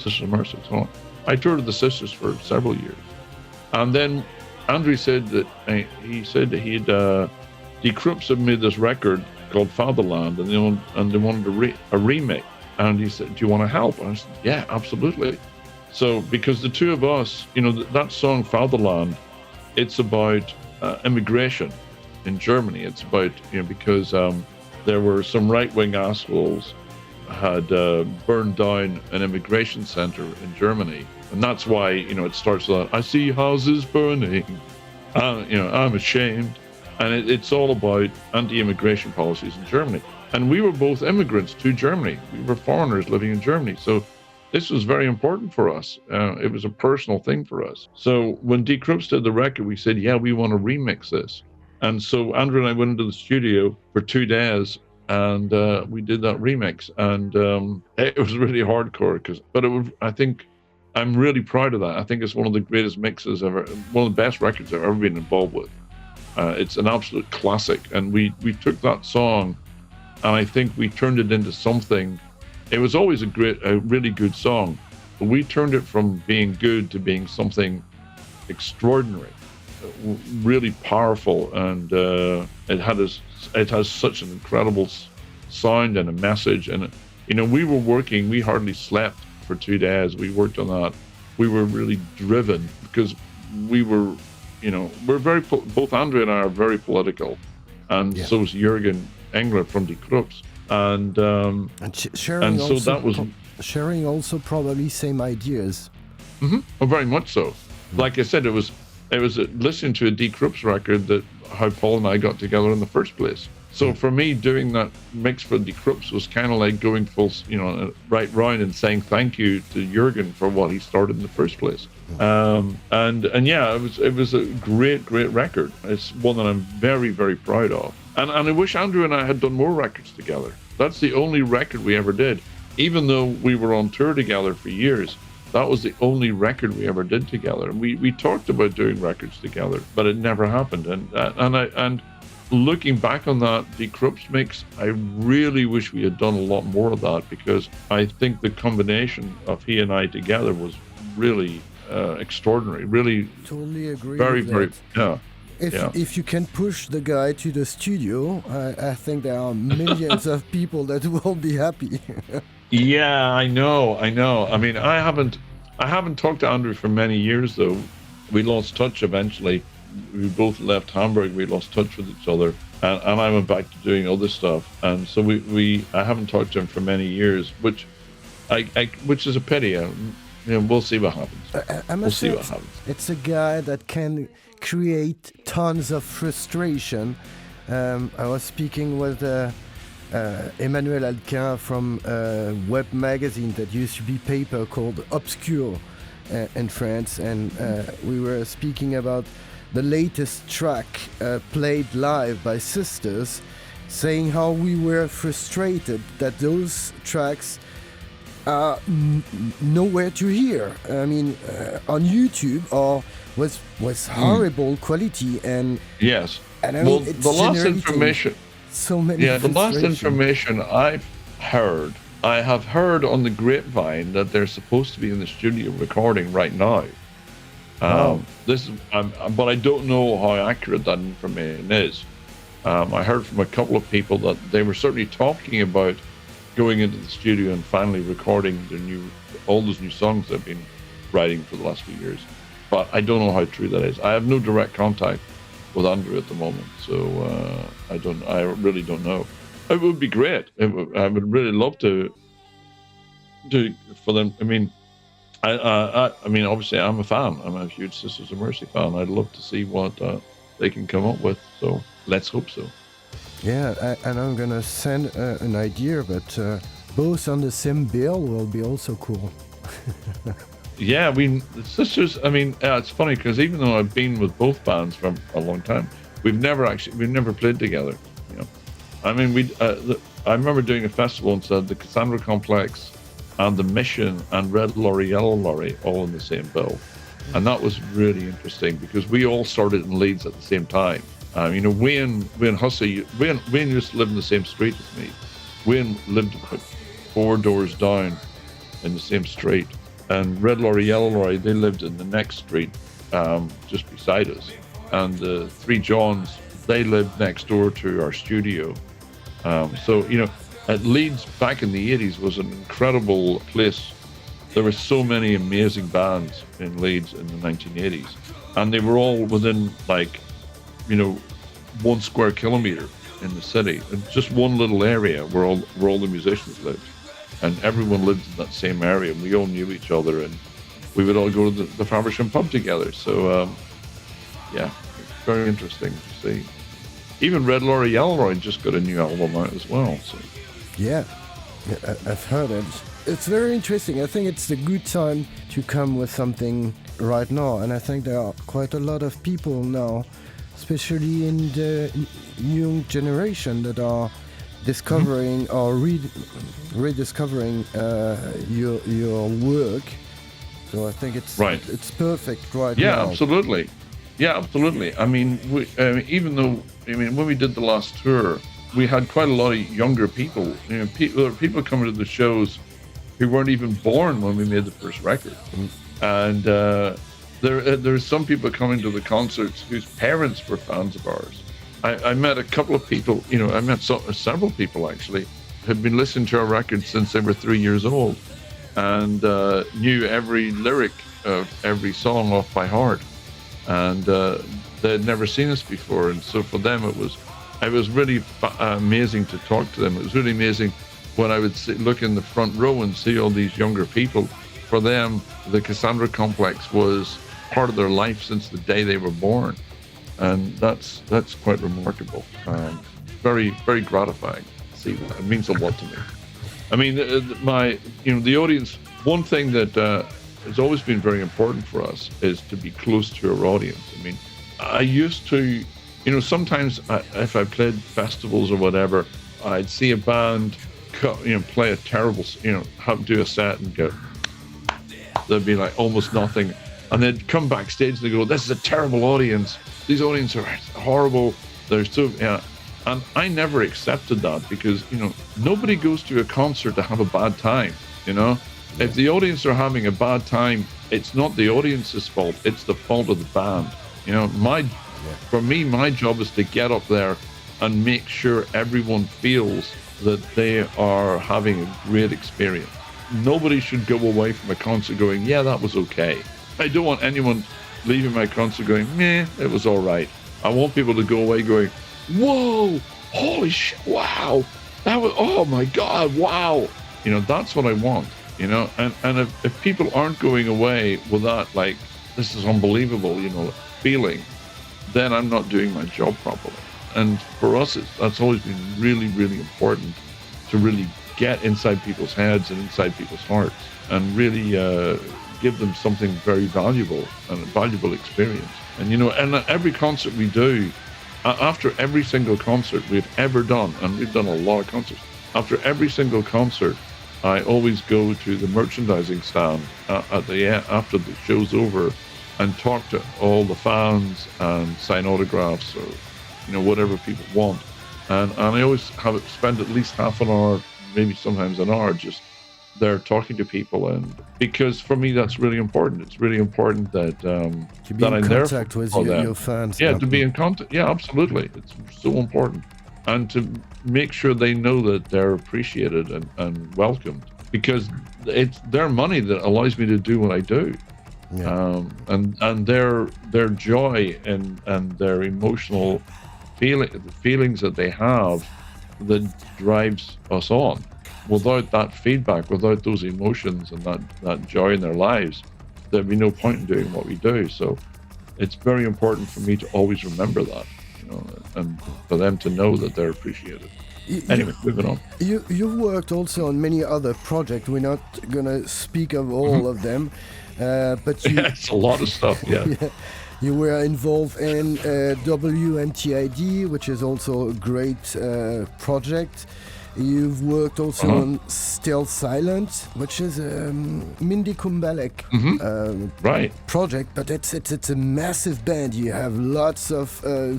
of Mercy. So I toured with the Sisters for several years. And then Andrew said that the Krupps had made this record called Fatherland, and they wanted a remake. And he said, do you want to help? And I said, yeah, absolutely. So because the two of us, you know, that song Fatherland, it's about immigration in Germany. It's about, you know, because there were some right-wing assholes had burned down an immigration center in Germany. And that's why, you know, it starts with, I see houses burning, you know, I'm ashamed. And it's all about anti-immigration policies in Germany. And we were both immigrants to Germany. We were foreigners living in Germany. So this was very important for us. It was a personal thing for us. So when D. Krupps did the record, we said, yeah, we want to remix this. And so Andrew and I went into the studio for 2 days and we did that remix. And it was really hardcore, but it was, I think, I'm really proud of that. I think it's one of the greatest mixes ever, one of the best records I've ever been involved with. It's an absolute classic. And we took that song and I think we turned it into something. It was always a really good song, but we turned it from being good to being something extraordinary, really powerful, and it has such an incredible sound and a message. And you know, we hardly slept for 2 days. We worked on that. We were really driven because we were, you know, both Andrew and I are very political, and so is Jürgen Engler from Die Krupps. And so that was sharing also probably same ideas. Mm-hmm. Oh, very much so. Like I said, it was listening to a D. Krupps record that how Paul and I got together in the first place. So for me, doing that mix for D. Krupps was kind of like going full, you know, right round and saying thank you to Jürgen for what he started in the first place. And yeah, it was a great record. It's one that I'm very, very proud of. And I wish Andrew and I had done more records together. That's the only record we ever did. Even though we were on tour together for years, that was the only record we ever did together. And we talked about doing records together, but it never happened. And looking back on that D. Krupps mix, I really wish we had done a lot more of that, because I think the combination of he and I together was really extraordinary. Really, totally agree. Very, yeah. If you can push the guy to the studio, I think there are millions of people that will be happy. Yeah, I know. I mean, I haven't talked to Andrew for many years, though. We lost touch eventually. We both left Hamburg. We lost touch with each other, and I went back to doing other stuff. And so I haven't talked to him for many years, which is a pity. You know, we'll see what happens. We'll see what happens. It's a guy that can create tons of frustration. I was speaking with Emmanuel Alquin from a web magazine that used to be paper called Obscure, in France, and we were speaking about the latest track played live by Sisters, saying how we were frustrated that those tracks are nowhere to hear. I mean, on YouTube or was horrible quality, and yes, and I mean, the last information. So many. Yeah, the last information I have heard on the grapevine that they're supposed to be in the studio recording right now. But I don't know how accurate that information is. I heard from a couple of people that they were certainly talking about going into the studio and finally recording all those new songs they've been writing for the last few years. But I don't know how true that is. I have no direct contact with Andrew at the moment, so I really don't know. It would be great. I would really love to for them. I mean, I mean, obviously, I'm a fan. I'm a huge Sisters of Mercy fan. I'd love to see what they can come up with. So let's hope so. Yeah, and I'm gonna send an idea, but both on the same bill will be also cool. Yeah, I mean, the Sisters. I mean, it's funny because even though I've been with both bands for a long time, we've never played together. You know, I mean, I remember doing a festival and said the Cassandra Complex and the Mission and Red Lorry, Yellow Lorry all in the same bill, and that was really interesting because we all started in Leeds at the same time. You know, Wayne Hussey, Wayne used to live in the same street as me. Wayne lived about 4 doors down in the same street. And Red Lorry, Yellow Lorry, they lived in the next street, just beside us. And the Three Johns, they lived next door to our studio. So, you know, at Leeds back in the 80s was an incredible place. There were so many amazing bands in Leeds in the 1980s. And they were all within, like, you know, 1 square kilometre in the city. And just one little area where all the musicians lived. And everyone lived in that same area, and we all knew each other, and we would all go to the Faversham pub together. So, yeah, it's very interesting to see. Even Red Lorry, Yellow Lorry just got a new album out as well. So, yeah, I've heard it. It's very interesting. I think it's a good time to come with something right now, and I think there are quite a lot of people now, especially in the young generation, that are discovering or rediscovering your work. So I think it's right. It's perfect right now. Yeah, absolutely. I mean, even though when we did the last tour, we had quite a lot of younger people. You know, people coming to the shows who weren't even born when we made the first record, and there's some people coming to the concerts whose parents were fans of ours. I met a couple of people, you know, I met several people actually who'd been listening to our records since they were 3 years old and knew every lyric of every song off by heart. And they'd never seen us before. And so for them, it was really amazing to talk to them. It was really amazing when I would look in the front row and see all these younger people. For them, the Cassandra Complex was part of their life since the day they were born. And that's quite remarkable. Very, very gratifying to see that. It means a lot to me. I mean, the audience. One thing that has always been very important for us is to be close to our audience. I mean, I used to, you know, sometimes if I played festivals or whatever, I'd see a band, play a terrible, do a set and go. There'd be like almost nothing, and they'd come backstage and they go, "This is a terrible audience. These audiences are horrible. They're so," and I never accepted that because, you know, nobody goes to a concert to have a bad time, you know. Yeah. If the audience are having a bad time, it's not the audience's fault, it's the fault of the band. You know, for me, my job is to get up there and make sure everyone feels that they are having a great experience. Nobody should go away from a concert going, "Yeah, that was okay." I don't want anyone leaving my concert going, "Meh, it was all right." I want people to go away going, "Whoa, holy shit, wow, that was, oh my God, wow." You know, that's what I want, you know, and if people aren't going away with that, like, "This is unbelievable," you know, feeling, then I'm not doing my job properly. And for us, that's always been really, really important to really get inside people's heads and inside people's hearts and really give them something very valuable and a valuable experience. And, you know, and at every concert we do, after every single concert we've ever done, and we've done a lot of concerts, after every single concert, I always go to the merchandising stand at the end, after the show's over, and talk to all the fans and sign autographs or, you know, whatever people want. And I always spend at least half an hour, maybe sometimes an hour, just there talking to people. And because for me, that's really important. It's really important that to be in contact with your fans. Yeah, to be in contact. Yeah, absolutely. It's so important. And to make sure they know that they're appreciated and welcomed, because it's their money that allows me to do what I do. Yeah. And their joy and their emotional feelings that they have that drives us on. Without that feedback, without those emotions and that joy in their lives, there'd be no point in doing what we do. So it's very important for me to always remember that, you know, and for them to know that they're appreciated. Anyway, moving on. You've worked also on many other projects. We're not going to speak of all of them, but you... Yeah, it's a lot of stuff, yeah. Yeah. You were involved in WNTID, which is also a great project. You've worked also on Still Silent, which is a Mindy Kumbelek project, but it's a massive band. You have lots of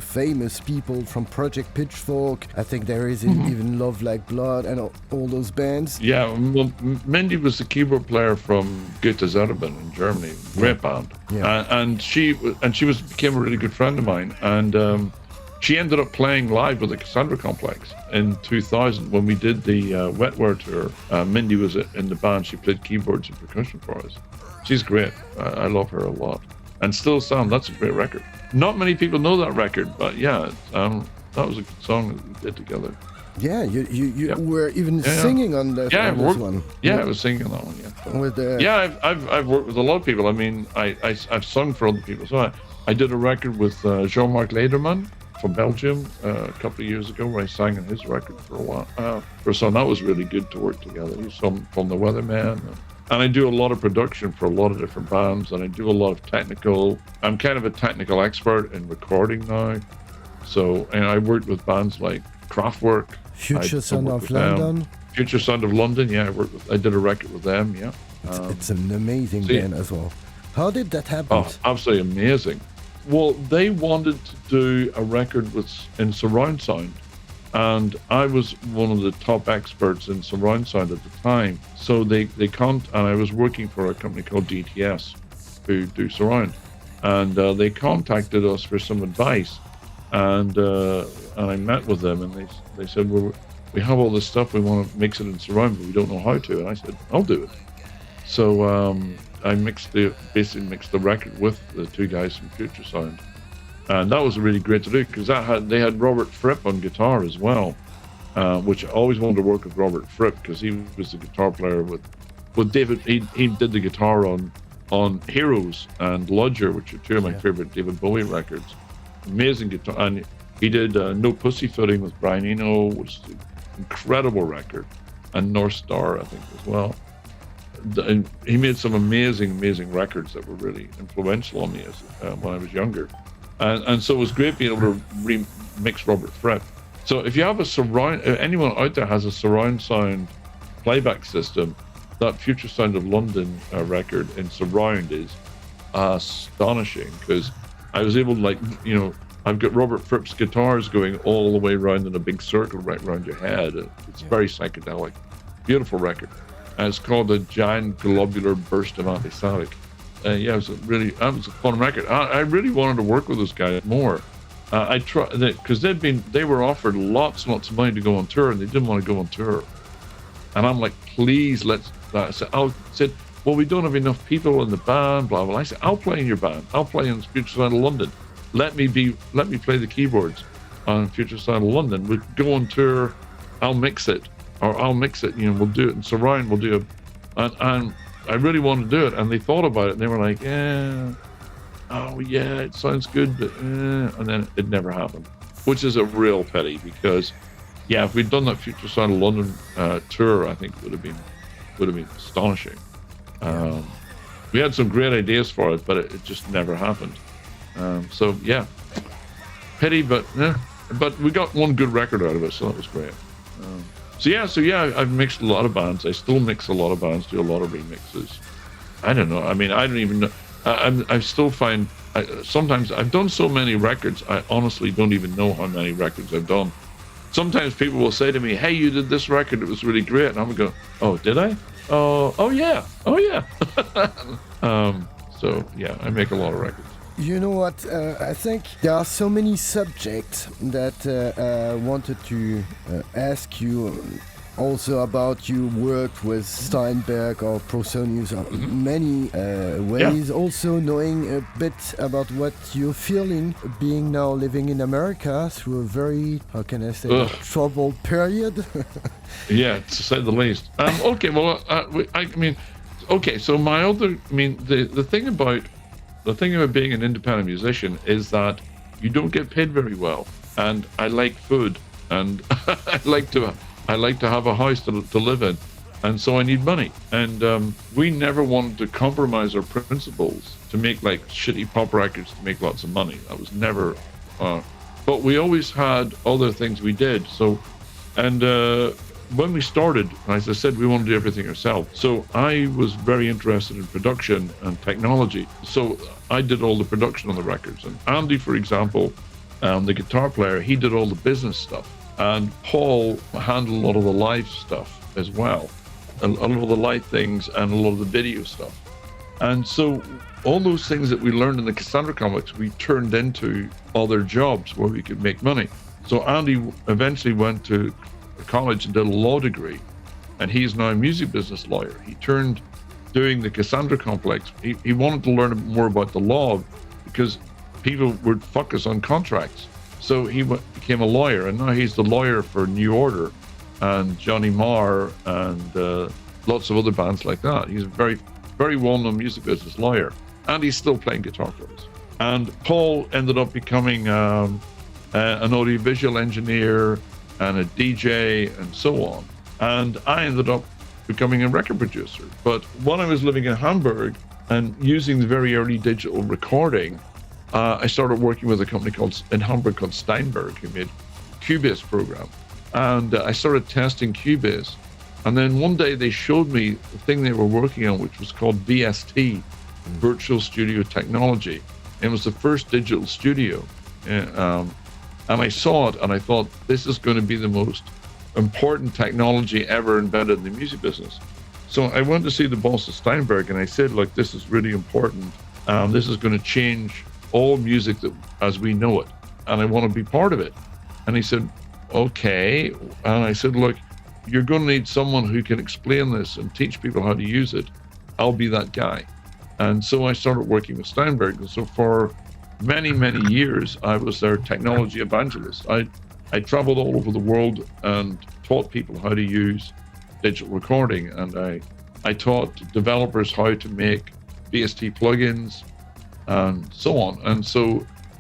famous people from Project Pitchfork. I think there is even Love Like Blood and all those bands. Yeah, well, Mindy was the keyboard player from Suburban in Germany, great band. Yeah. And she became a really good friend of mine. And she ended up playing live with the Cassandra Complex in 2000 when we did the Wetware tour. Mindy was in the band. She played keyboards and percussion for us. She's great. I love her a lot. And Still Sound, that's a great record. Not many people know that record, but yeah, that was a good song that we did together. Yeah, you were even singing on that one. Yeah, I was singing on that one. Yeah. I've worked with a lot of people. I mean, I've sung for other people. So I did a record with Jean-Marc Lederman from Belgium a couple of years ago, where I sang on his record for a while. For a song that was really good to work together. He's from the Weatherman, and I do a lot of production for a lot of different bands, and I do a lot of technical. I'm kind of a technical expert in recording now. So, and I worked with bands like Kraftwerk, Future Sound of London. Future Sound of London, yeah. I did a record with them, yeah. It's an amazing band as well. How did that happen? Oh, absolutely amazing. Well, they wanted to do a record in surround sound, and I was one of the top experts in surround sound at the time. So and I was working for a company called DTS, who do surround, and they contacted us for some advice, and I met with them, and they said, well, we have all this stuff, we want to mix it in surround, but we don't know how to. And I said, I'll do it. So I basically mixed the record with the two guys from Future Sound, and that was really great to do, because they had Robert Fripp on guitar as well, which I always wanted to work with Robert Fripp, because he was the guitar player with David. He did the guitar on Heroes and Lodger, which are two of my favorite David Bowie records. Amazing guitar, and he did No Pussyfooting with Brian Eno, which is an incredible record, and North Star, I think, as well. And he made some amazing records that were really influential on me when I was younger, and so it was great being able to remix Robert Fripp. So if you have anyone out there has a surround sound playback system, that Future Sound of London record in surround is astonishing, because I was able to, I've got Robert Fripp's guitars going all the way around in a big circle right around your head. It's very psychedelic, beautiful record. And it's called A Giant Globular Burst of Anti-Static. It was a fun record. I really wanted to work with those guys more. I tried, because they were offered lots and lots of money to go on tour, and they didn't want to go on tour. And I'm like, please, let's. I said, well, we don't have enough people in the band, blah blah. I said, I'll play in your band. I'll play in Future Sound of London. Let me play the keyboards on Future Sound of London. We'll go on tour. I'll mix it. Or I'll mix it, we'll do it in surround, we'll do it. And I really wanted to do it, and they thought about it, and they were like, it sounds good, but and then it never happened, which is a real pity, because, if we'd done that Future Sound of London tour, I think it would have been astonishing. We had some great ideas for it, but it just never happened. So yeah, pity, but we got one good record out of it, so that was great. So yeah, I've mixed a lot of bands. I still mix a lot of bands, do a lot of remixes. I don't know. I mean, I don't even know. I still find sometimes I've done so many records. I honestly don't even know how many records I've done. Sometimes people will say to me, "Hey, you did this record. It was really great," and I'm gonna go, "Oh, did I? Oh yeah. So yeah, I make a lot of records. You know what? I think there are so many subjects that I wanted to ask you also about. You worked with Steinberg or Prosonius or many ways. Yeah. Also knowing a bit about what you're feeling, being now living in America through a very, how can I say, troubled period. Yeah, to say the least. Okay, well, I mean, okay. So the thing about being an independent musician is that you don't get paid very well, and I like food, and I like to have a house to live in, and so I need money. And we never wanted to compromise our principles to make like shitty pop records to make lots of money. That was never. But we always had other things we did. So, and when we started, as I said, we wanted to do everything ourselves. So I was very interested in production and technology. So I did all the production on the records. And Andy, for example, the guitar player, he did all the business stuff. And Paul handled a lot of the live stuff as well. A lot of the live things and a lot of the video stuff. And so all those things that we learned in the Cassandra Complex, we turned into other jobs where we could make money. So Andy eventually went to college and did a law degree, and he's now a music business lawyer. He turned doing the Cassandra Complex. He wanted to learn more about the law because people would focus on contracts. So he became a lawyer, and now he's the lawyer for New Order and Johnny Marr and lots of other bands like that. He's a very, very well-known music business lawyer, and he's still playing guitar for us. And Paul ended up becoming an audiovisual engineer and a DJ and so on. And I ended up becoming a record producer. But when I was living in Hamburg and using the very early digital recording, I started working with a company in Hamburg called Steinberg, who made Cubase program. And I started testing Cubase. And then one day they showed me the thing they were working on, which was called VST, Virtual Studio Technology. It was the first digital studio. And I saw it and I thought, this is going to be the most important technology ever invented in the music business. So I went to see the boss of Steinberg and I said, look, this is really important. This is going to change all music as we know it. And I want to be part of it. And he said, okay. And I said, look, you're going to need someone who can explain this and teach people how to use it. I'll be that guy. And so I started working with Steinberg. And so for many, many years, I was their technology evangelist. I traveled all over the world and taught people how to use digital recording. And I taught developers how to make VST plugins and so on.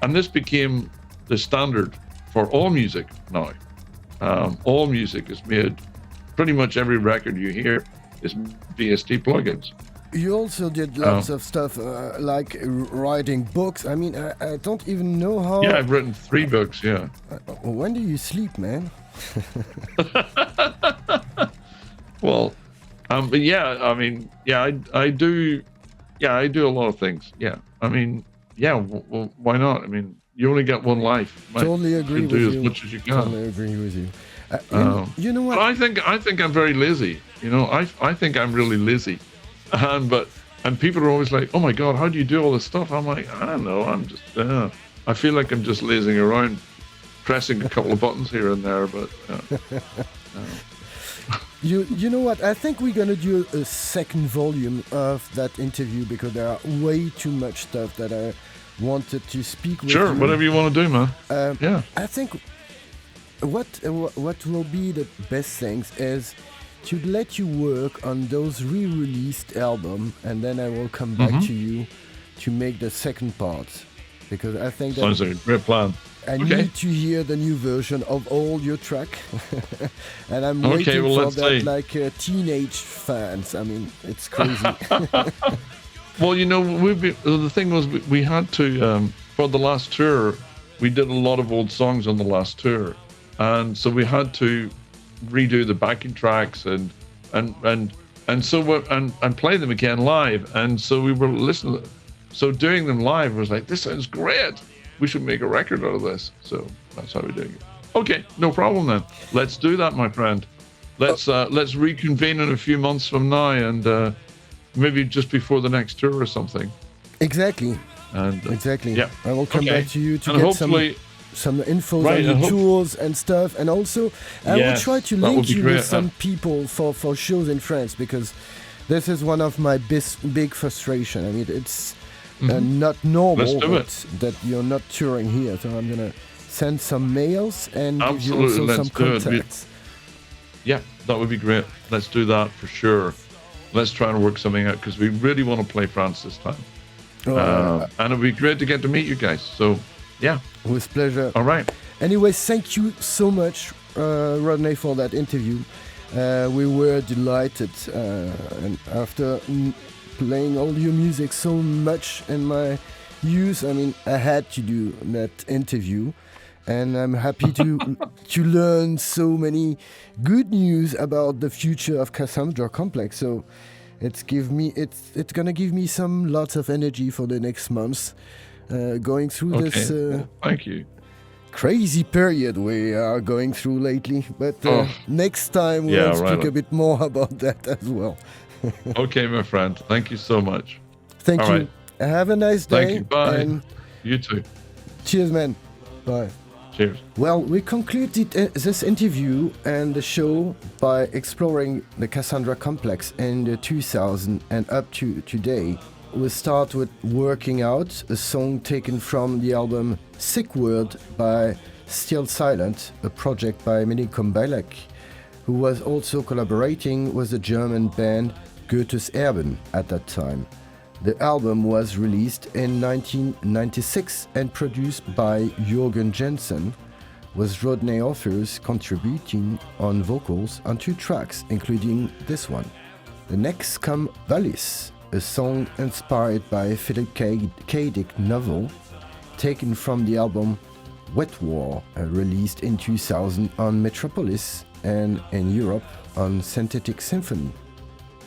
And this became the standard for all music now. All music is made, pretty much every record you hear is VST plugins. You also did lots of stuff like writing books. I mean, I don't even know how... Yeah, I've written 3 books, yeah. When do you sleep, man? Well, but yeah, I mean, yeah, I do a lot of things, yeah. I mean, yeah, well, why not? I mean, you only get one life. Totally agree with you. Do as much as you can. Totally agree with you. You know what? But I think I'm very lazy. You know, I think I'm really lazy. And people are always like, oh my God, how do you do all this stuff? I'm like, I don't know. I'm just, I feel like I'm just lazing around, pressing a couple of buttons here and there. But you know what? I think we're gonna do a second volume of that interview because there are way too much stuff that I wanted to speak with. Sure, you. Whatever you want to do, man. Yeah. I think what will be the best things is to let you work on those re-released albums, and then I will come back to you to make the second part, because I think that sounds like a great plan. I need to hear the new version of all your track, and I'm waiting for that like teenage fans. I mean, it's crazy. Well, the thing was we had to for the last tour, we did a lot of old songs on the last tour, and so we had to redo the backing tracks and play them again live. And so we were listening. So doing them live was like, this sounds great. We should make a record out of this. So that's how we're doing it. Okay, no problem then. Let's do that, my friend. Let's reconvene in a few months from now, and maybe just before the next tour or something. Exactly. And exactly. Yeah. I will come back to you to and get some info on the tours and stuff, and also I will try to link you with some people for shows in France, because this is one of my big frustration. I mean, it's not normal that you're not touring here, so I'm gonna send some mails and give you also some contacts. Yeah, that would be great. Let's do that for sure. Let's try and work something out, because we really want to play France this time. And it would be great to get to meet you guys. So, yeah. With pleasure. All right. Anyway, thank you so much, Rodney, for that interview. We were delighted. And after playing all your music so much in my youth, I mean, I had to do that interview. And I'm happy to learn so many good news about the future of Cassandra Complex. So it's gonna give me lots of energy for the next months, going through this thank you. crazy period we are going through lately. But next time we'll speak a bit more about that as well. Okay, my friend. Thank you so much. Thank you. Right. Have a nice day. Thank you. Bye. And you too. Cheers, man. Bye. Cheers. Well, we concluded this interview and the show by exploring the Cassandra Complex in the 2000s and up to today. We'll start with Working Out, a song taken from the album Sick Word by Still Silent, a project by Mini Kombelek, who was also collaborating with the German band Goethes Erben at that time. The album was released in 1996 and produced by Jürgen Jensen, with Rodney Orpheus contributing on vocals on 2 tracks, including this one. The next come Valis, a song inspired by a Philip K. Dick novel, taken from the album Wet War, released in 2000 on Metropolis and in Europe on Synthetic Symphony.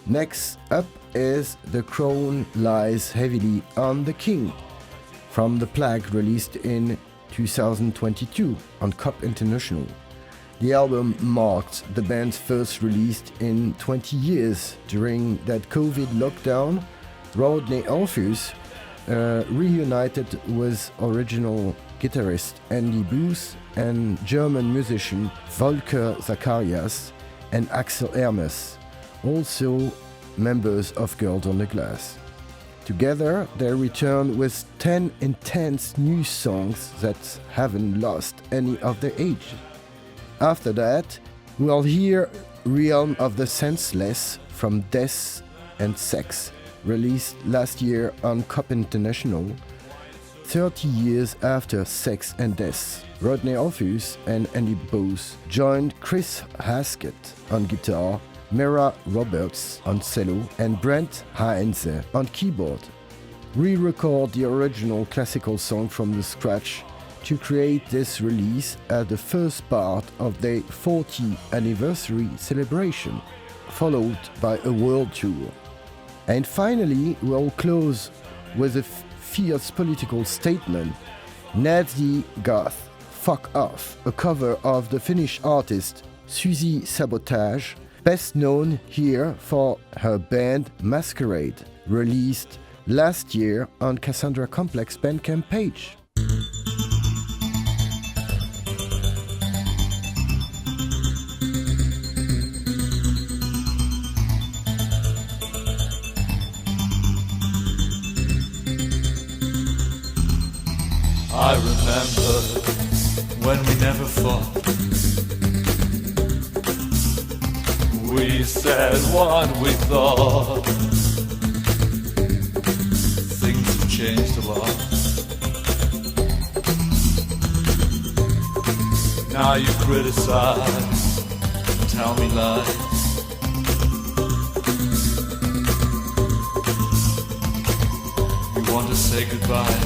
Next up is The Crown Lies Heavily on the King, from The Plague, released in 2022 on Cop International. The album marked the band's first release in 20 years. During that COVID lockdown, Rodney Orpheus reunited with original guitarist Andy Booth and German musician Volker Zacharias and Axel Hermes, also members of Girls on the Glass. Together, they return with 10 intense new songs that haven't lost any of their age. After that, we'll hear Realm of the Senseless from Death and Sex, released last year on Cop International. 30 years after Sex and Death, Rodney Orpheus and Andy Booth joined Chris Haskett on guitar, Mira Roberts on cello, and Brent Heinze on keyboard. Re-record the original classical song from the scratch to create this release as the first part of their 40th anniversary celebration, followed by a world tour. And finally, we'll close with a fierce political statement, Nazi Goth, Fuck Off, a cover of the Finnish artist Susie Sabotage, best known here for her band Masquerade, released last year on Cassandra Complex Bandcamp page. I remember when we never fought. We said what we thought. Things have changed a lot. Now you criticize, tell me lies. say goodbye.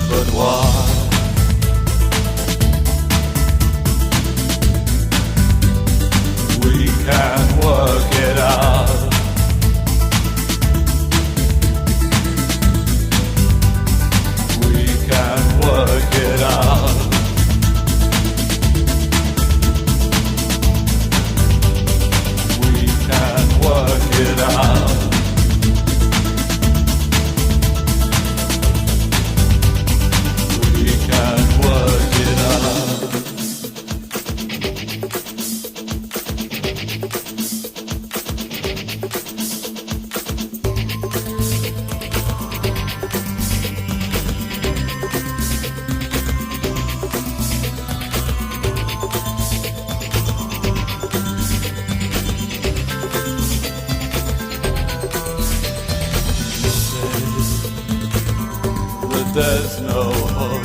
But why? We can work it out. We can work it out. We can work it out. We can work it out. There's no hope.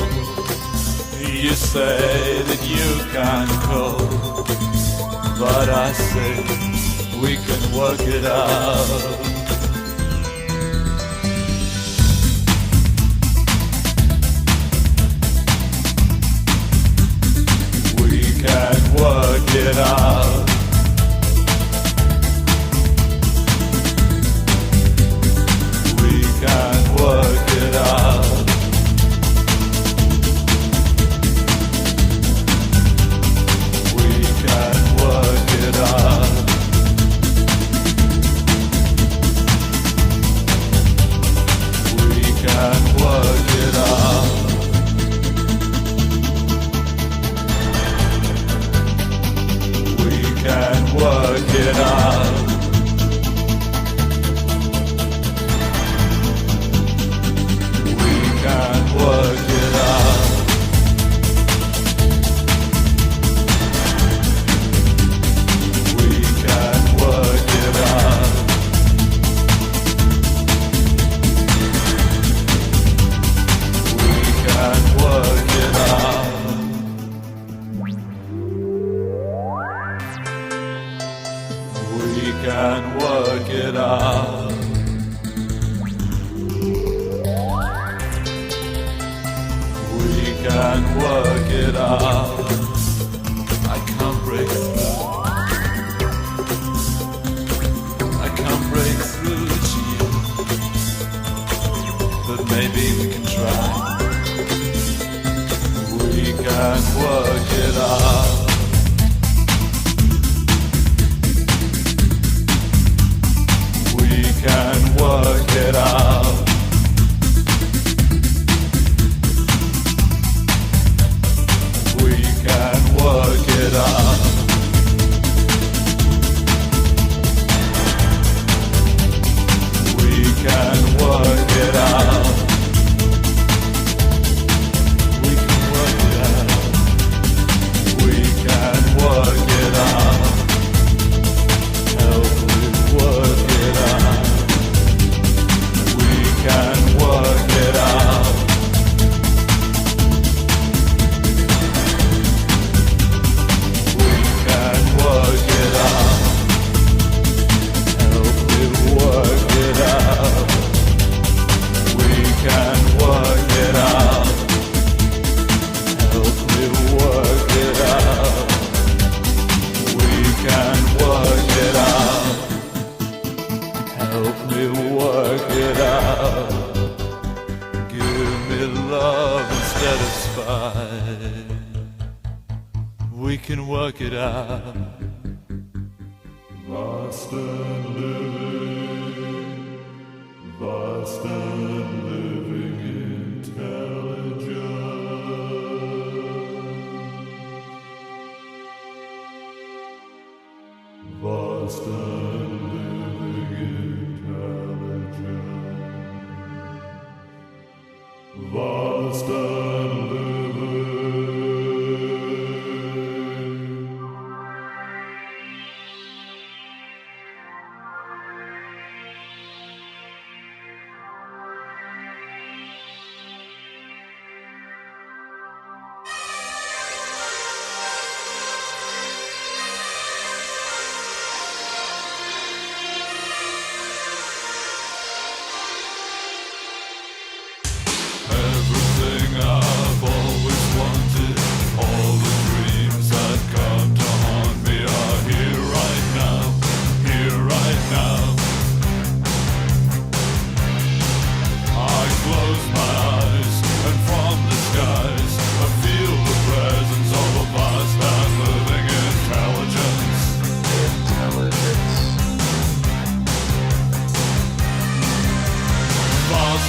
You say that you can't cope, but I say we can work it out. We can work it out. We can work it out.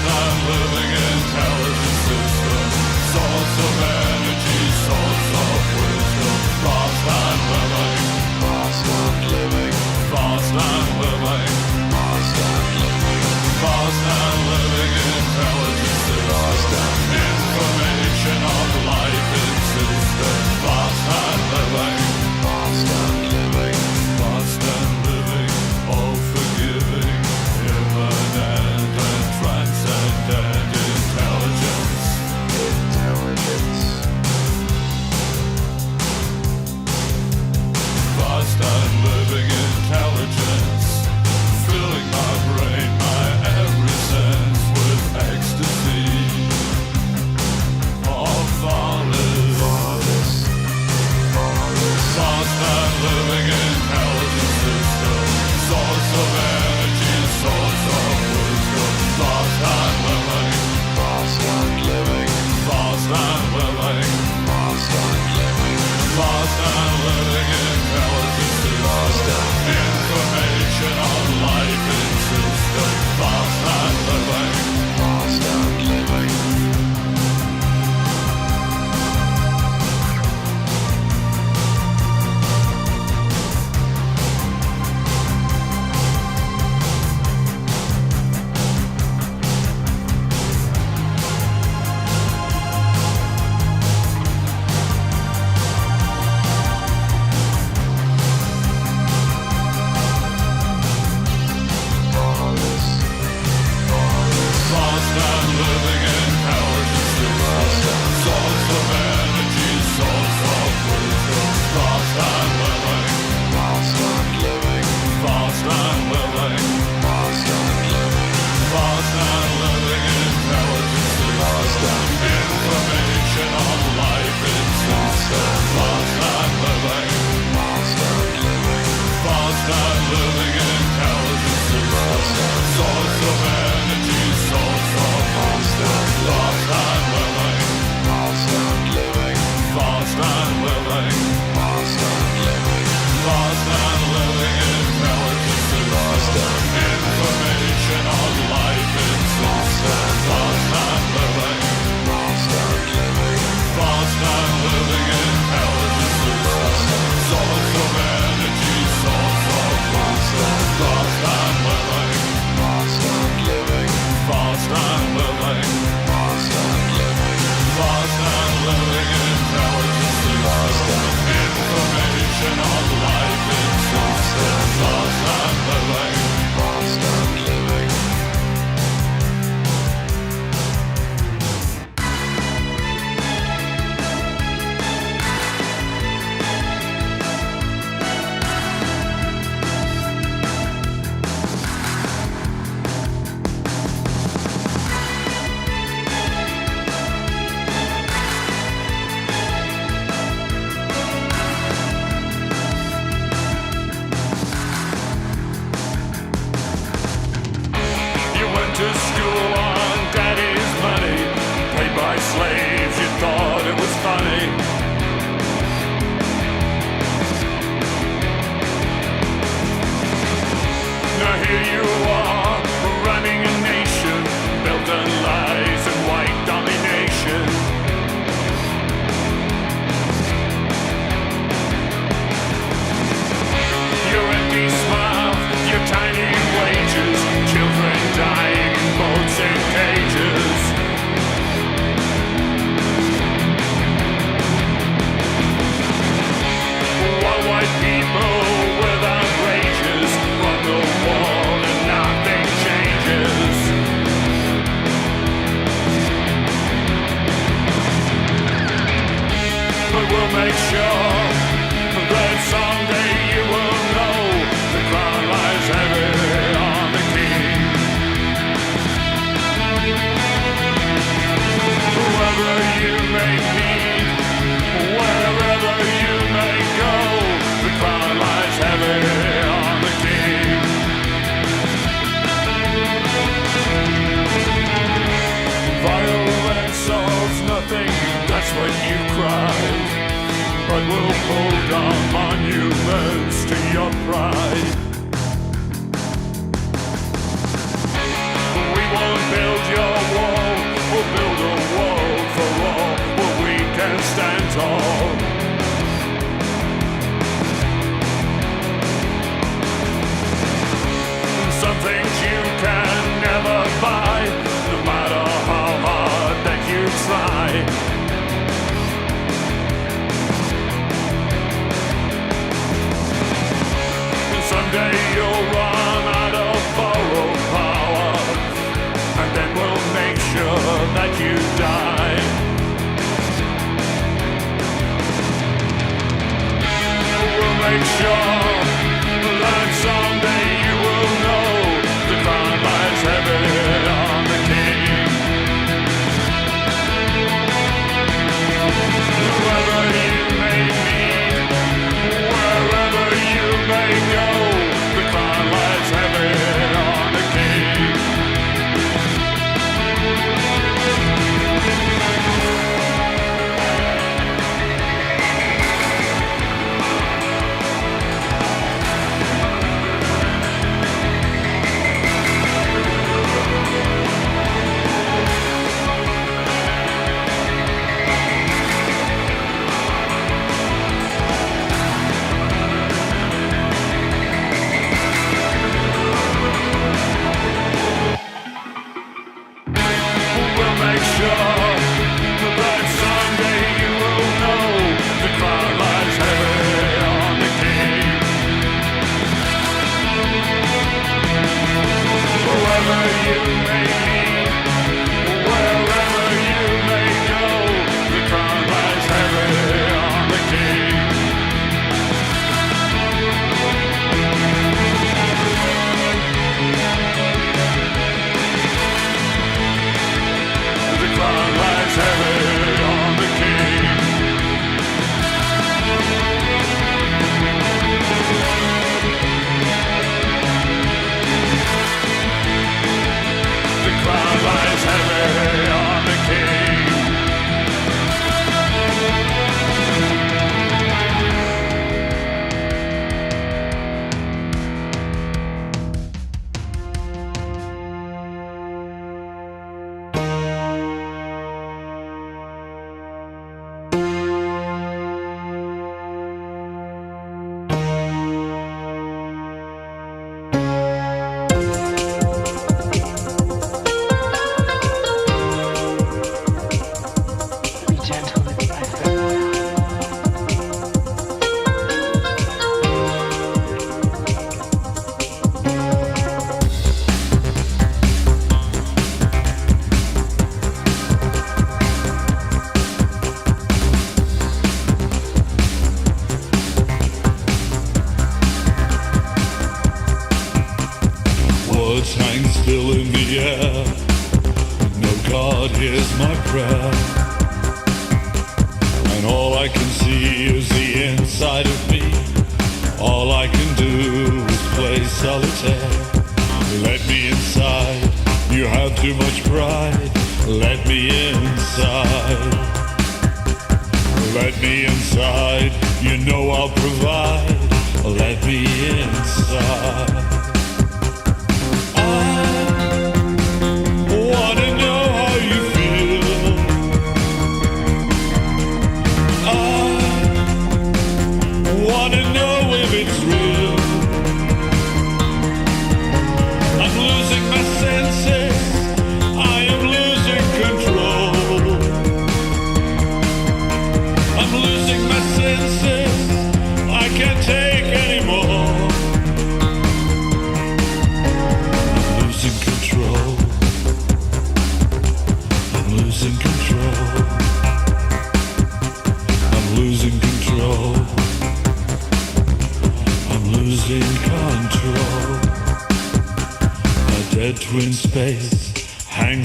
and living intelligent system, source of energy, source of wisdom, fast and living, fast and living, fast and living, fast and living, fast and living intelligent system, information of life in system, fast and living, fast and living, fast and living, all forgiving, immanent and transcendent intelligence. Fast and living intelligence, filling my brain, my every sense with ecstasy of flawless. Fast and living intelligent system, source of energy, source of wisdom. Fast and living, fast and living, fast and living, fast and living, fast and living intelligent system, information on life in system. Fast and living, fast and living. Fast and living intelligence system, source of energy, source of wisdom. Fast and living, fast and living, fast and living, fast and living, fast and living intelligence system, information on life in system. Fast and living, fast and living, fast and living intelligence system, source of energy, source of wisdom. Fast and living, fast and living, fast and living, fast and living, fast and living intelligence system, information on life in system. Fast and living, fast and living, fast and living intelligence system, source of energy, source of wisdom. Fast and living, fast and living, fast and living, fast and living, fast and living intelligence system, information on life in system. Fast and living, fast and living. You went to school on daddy's money, paid by slaves, you thought it was funny. Now here you are, running a nation, built on lies and white domination. Your empty smile, your tiny wages, children dying in boats and cages. While white people without wages run the world and nothing changes. But we'll make sure that someday you will know the crown lies heavy on the king. Whoever you may meet, wherever you may go, the crown lies heavy on the king. Violence solves nothing, that's what you cried. But we'll pull down monuments to your pride. We won't build your try. And someday you'll run out of borrowed power, and then we'll make sure that you die. We'll make sure that someday you will know the crown lies heavy on the king. Whoever you may meet, wherever you may go, the crown lies heavy on the king.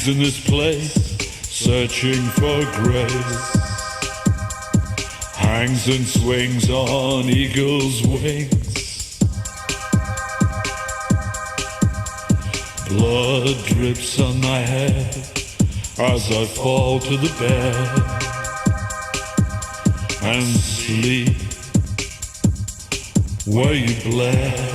In this place, searching for grace, hangs and swings on eagle's wings. Blood drips on my head as I fall to the bed and sleep where you bled.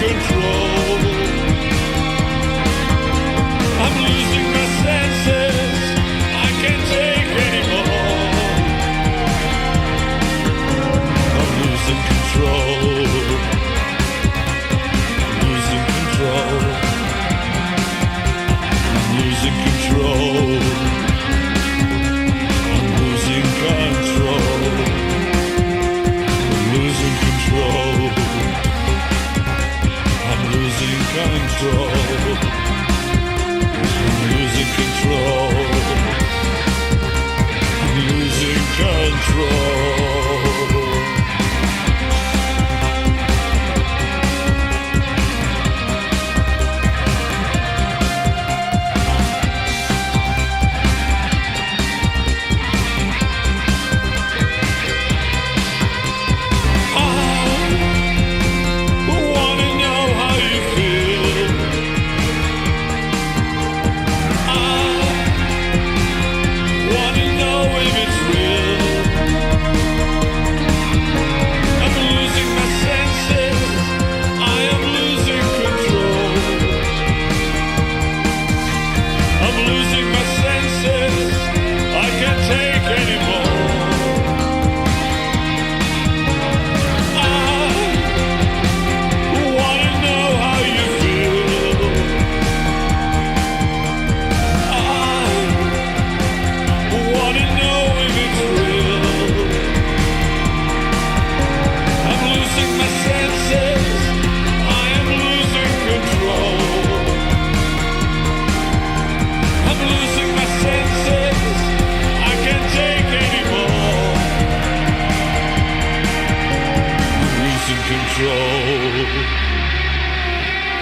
Control. control.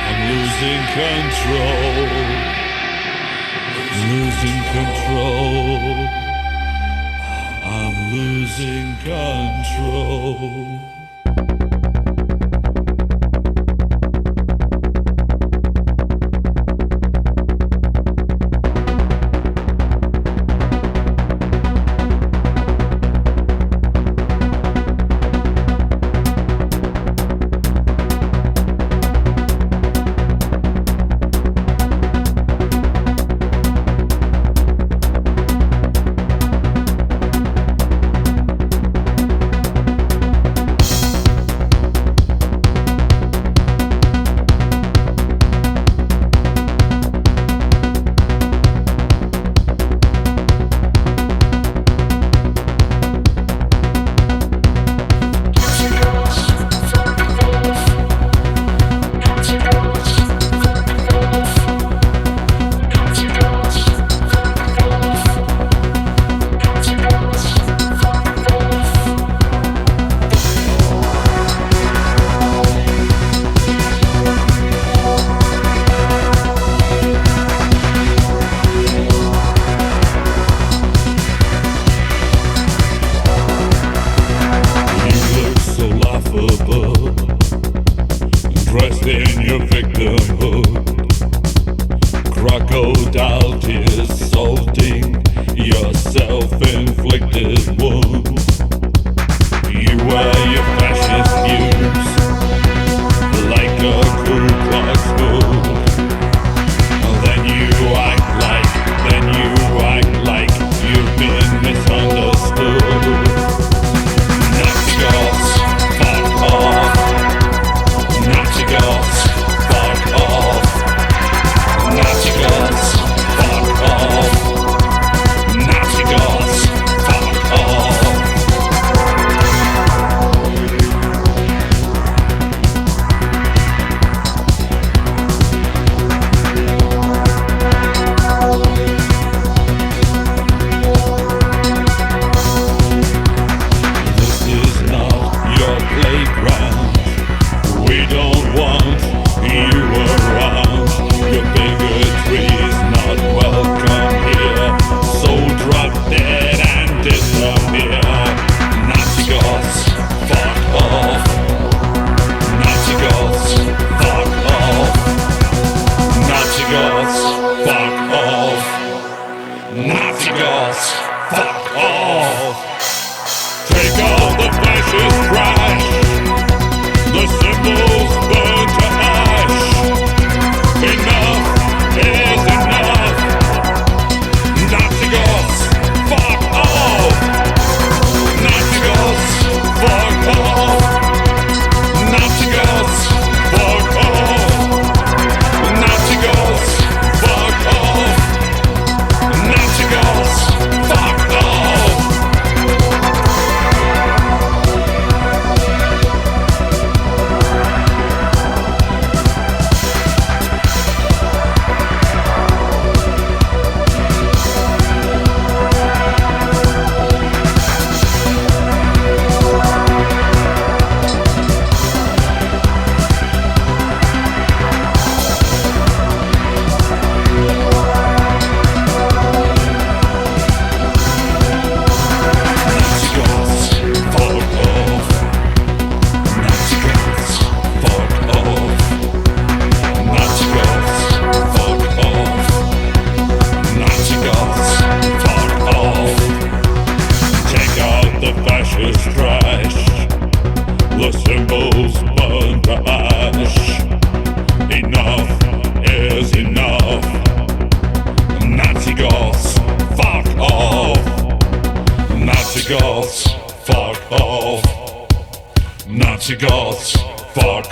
I'm losing control. I'm losing control.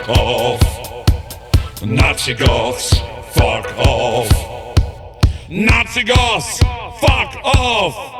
off. Nazi goths, fuck off. Nazi goths, fuck off.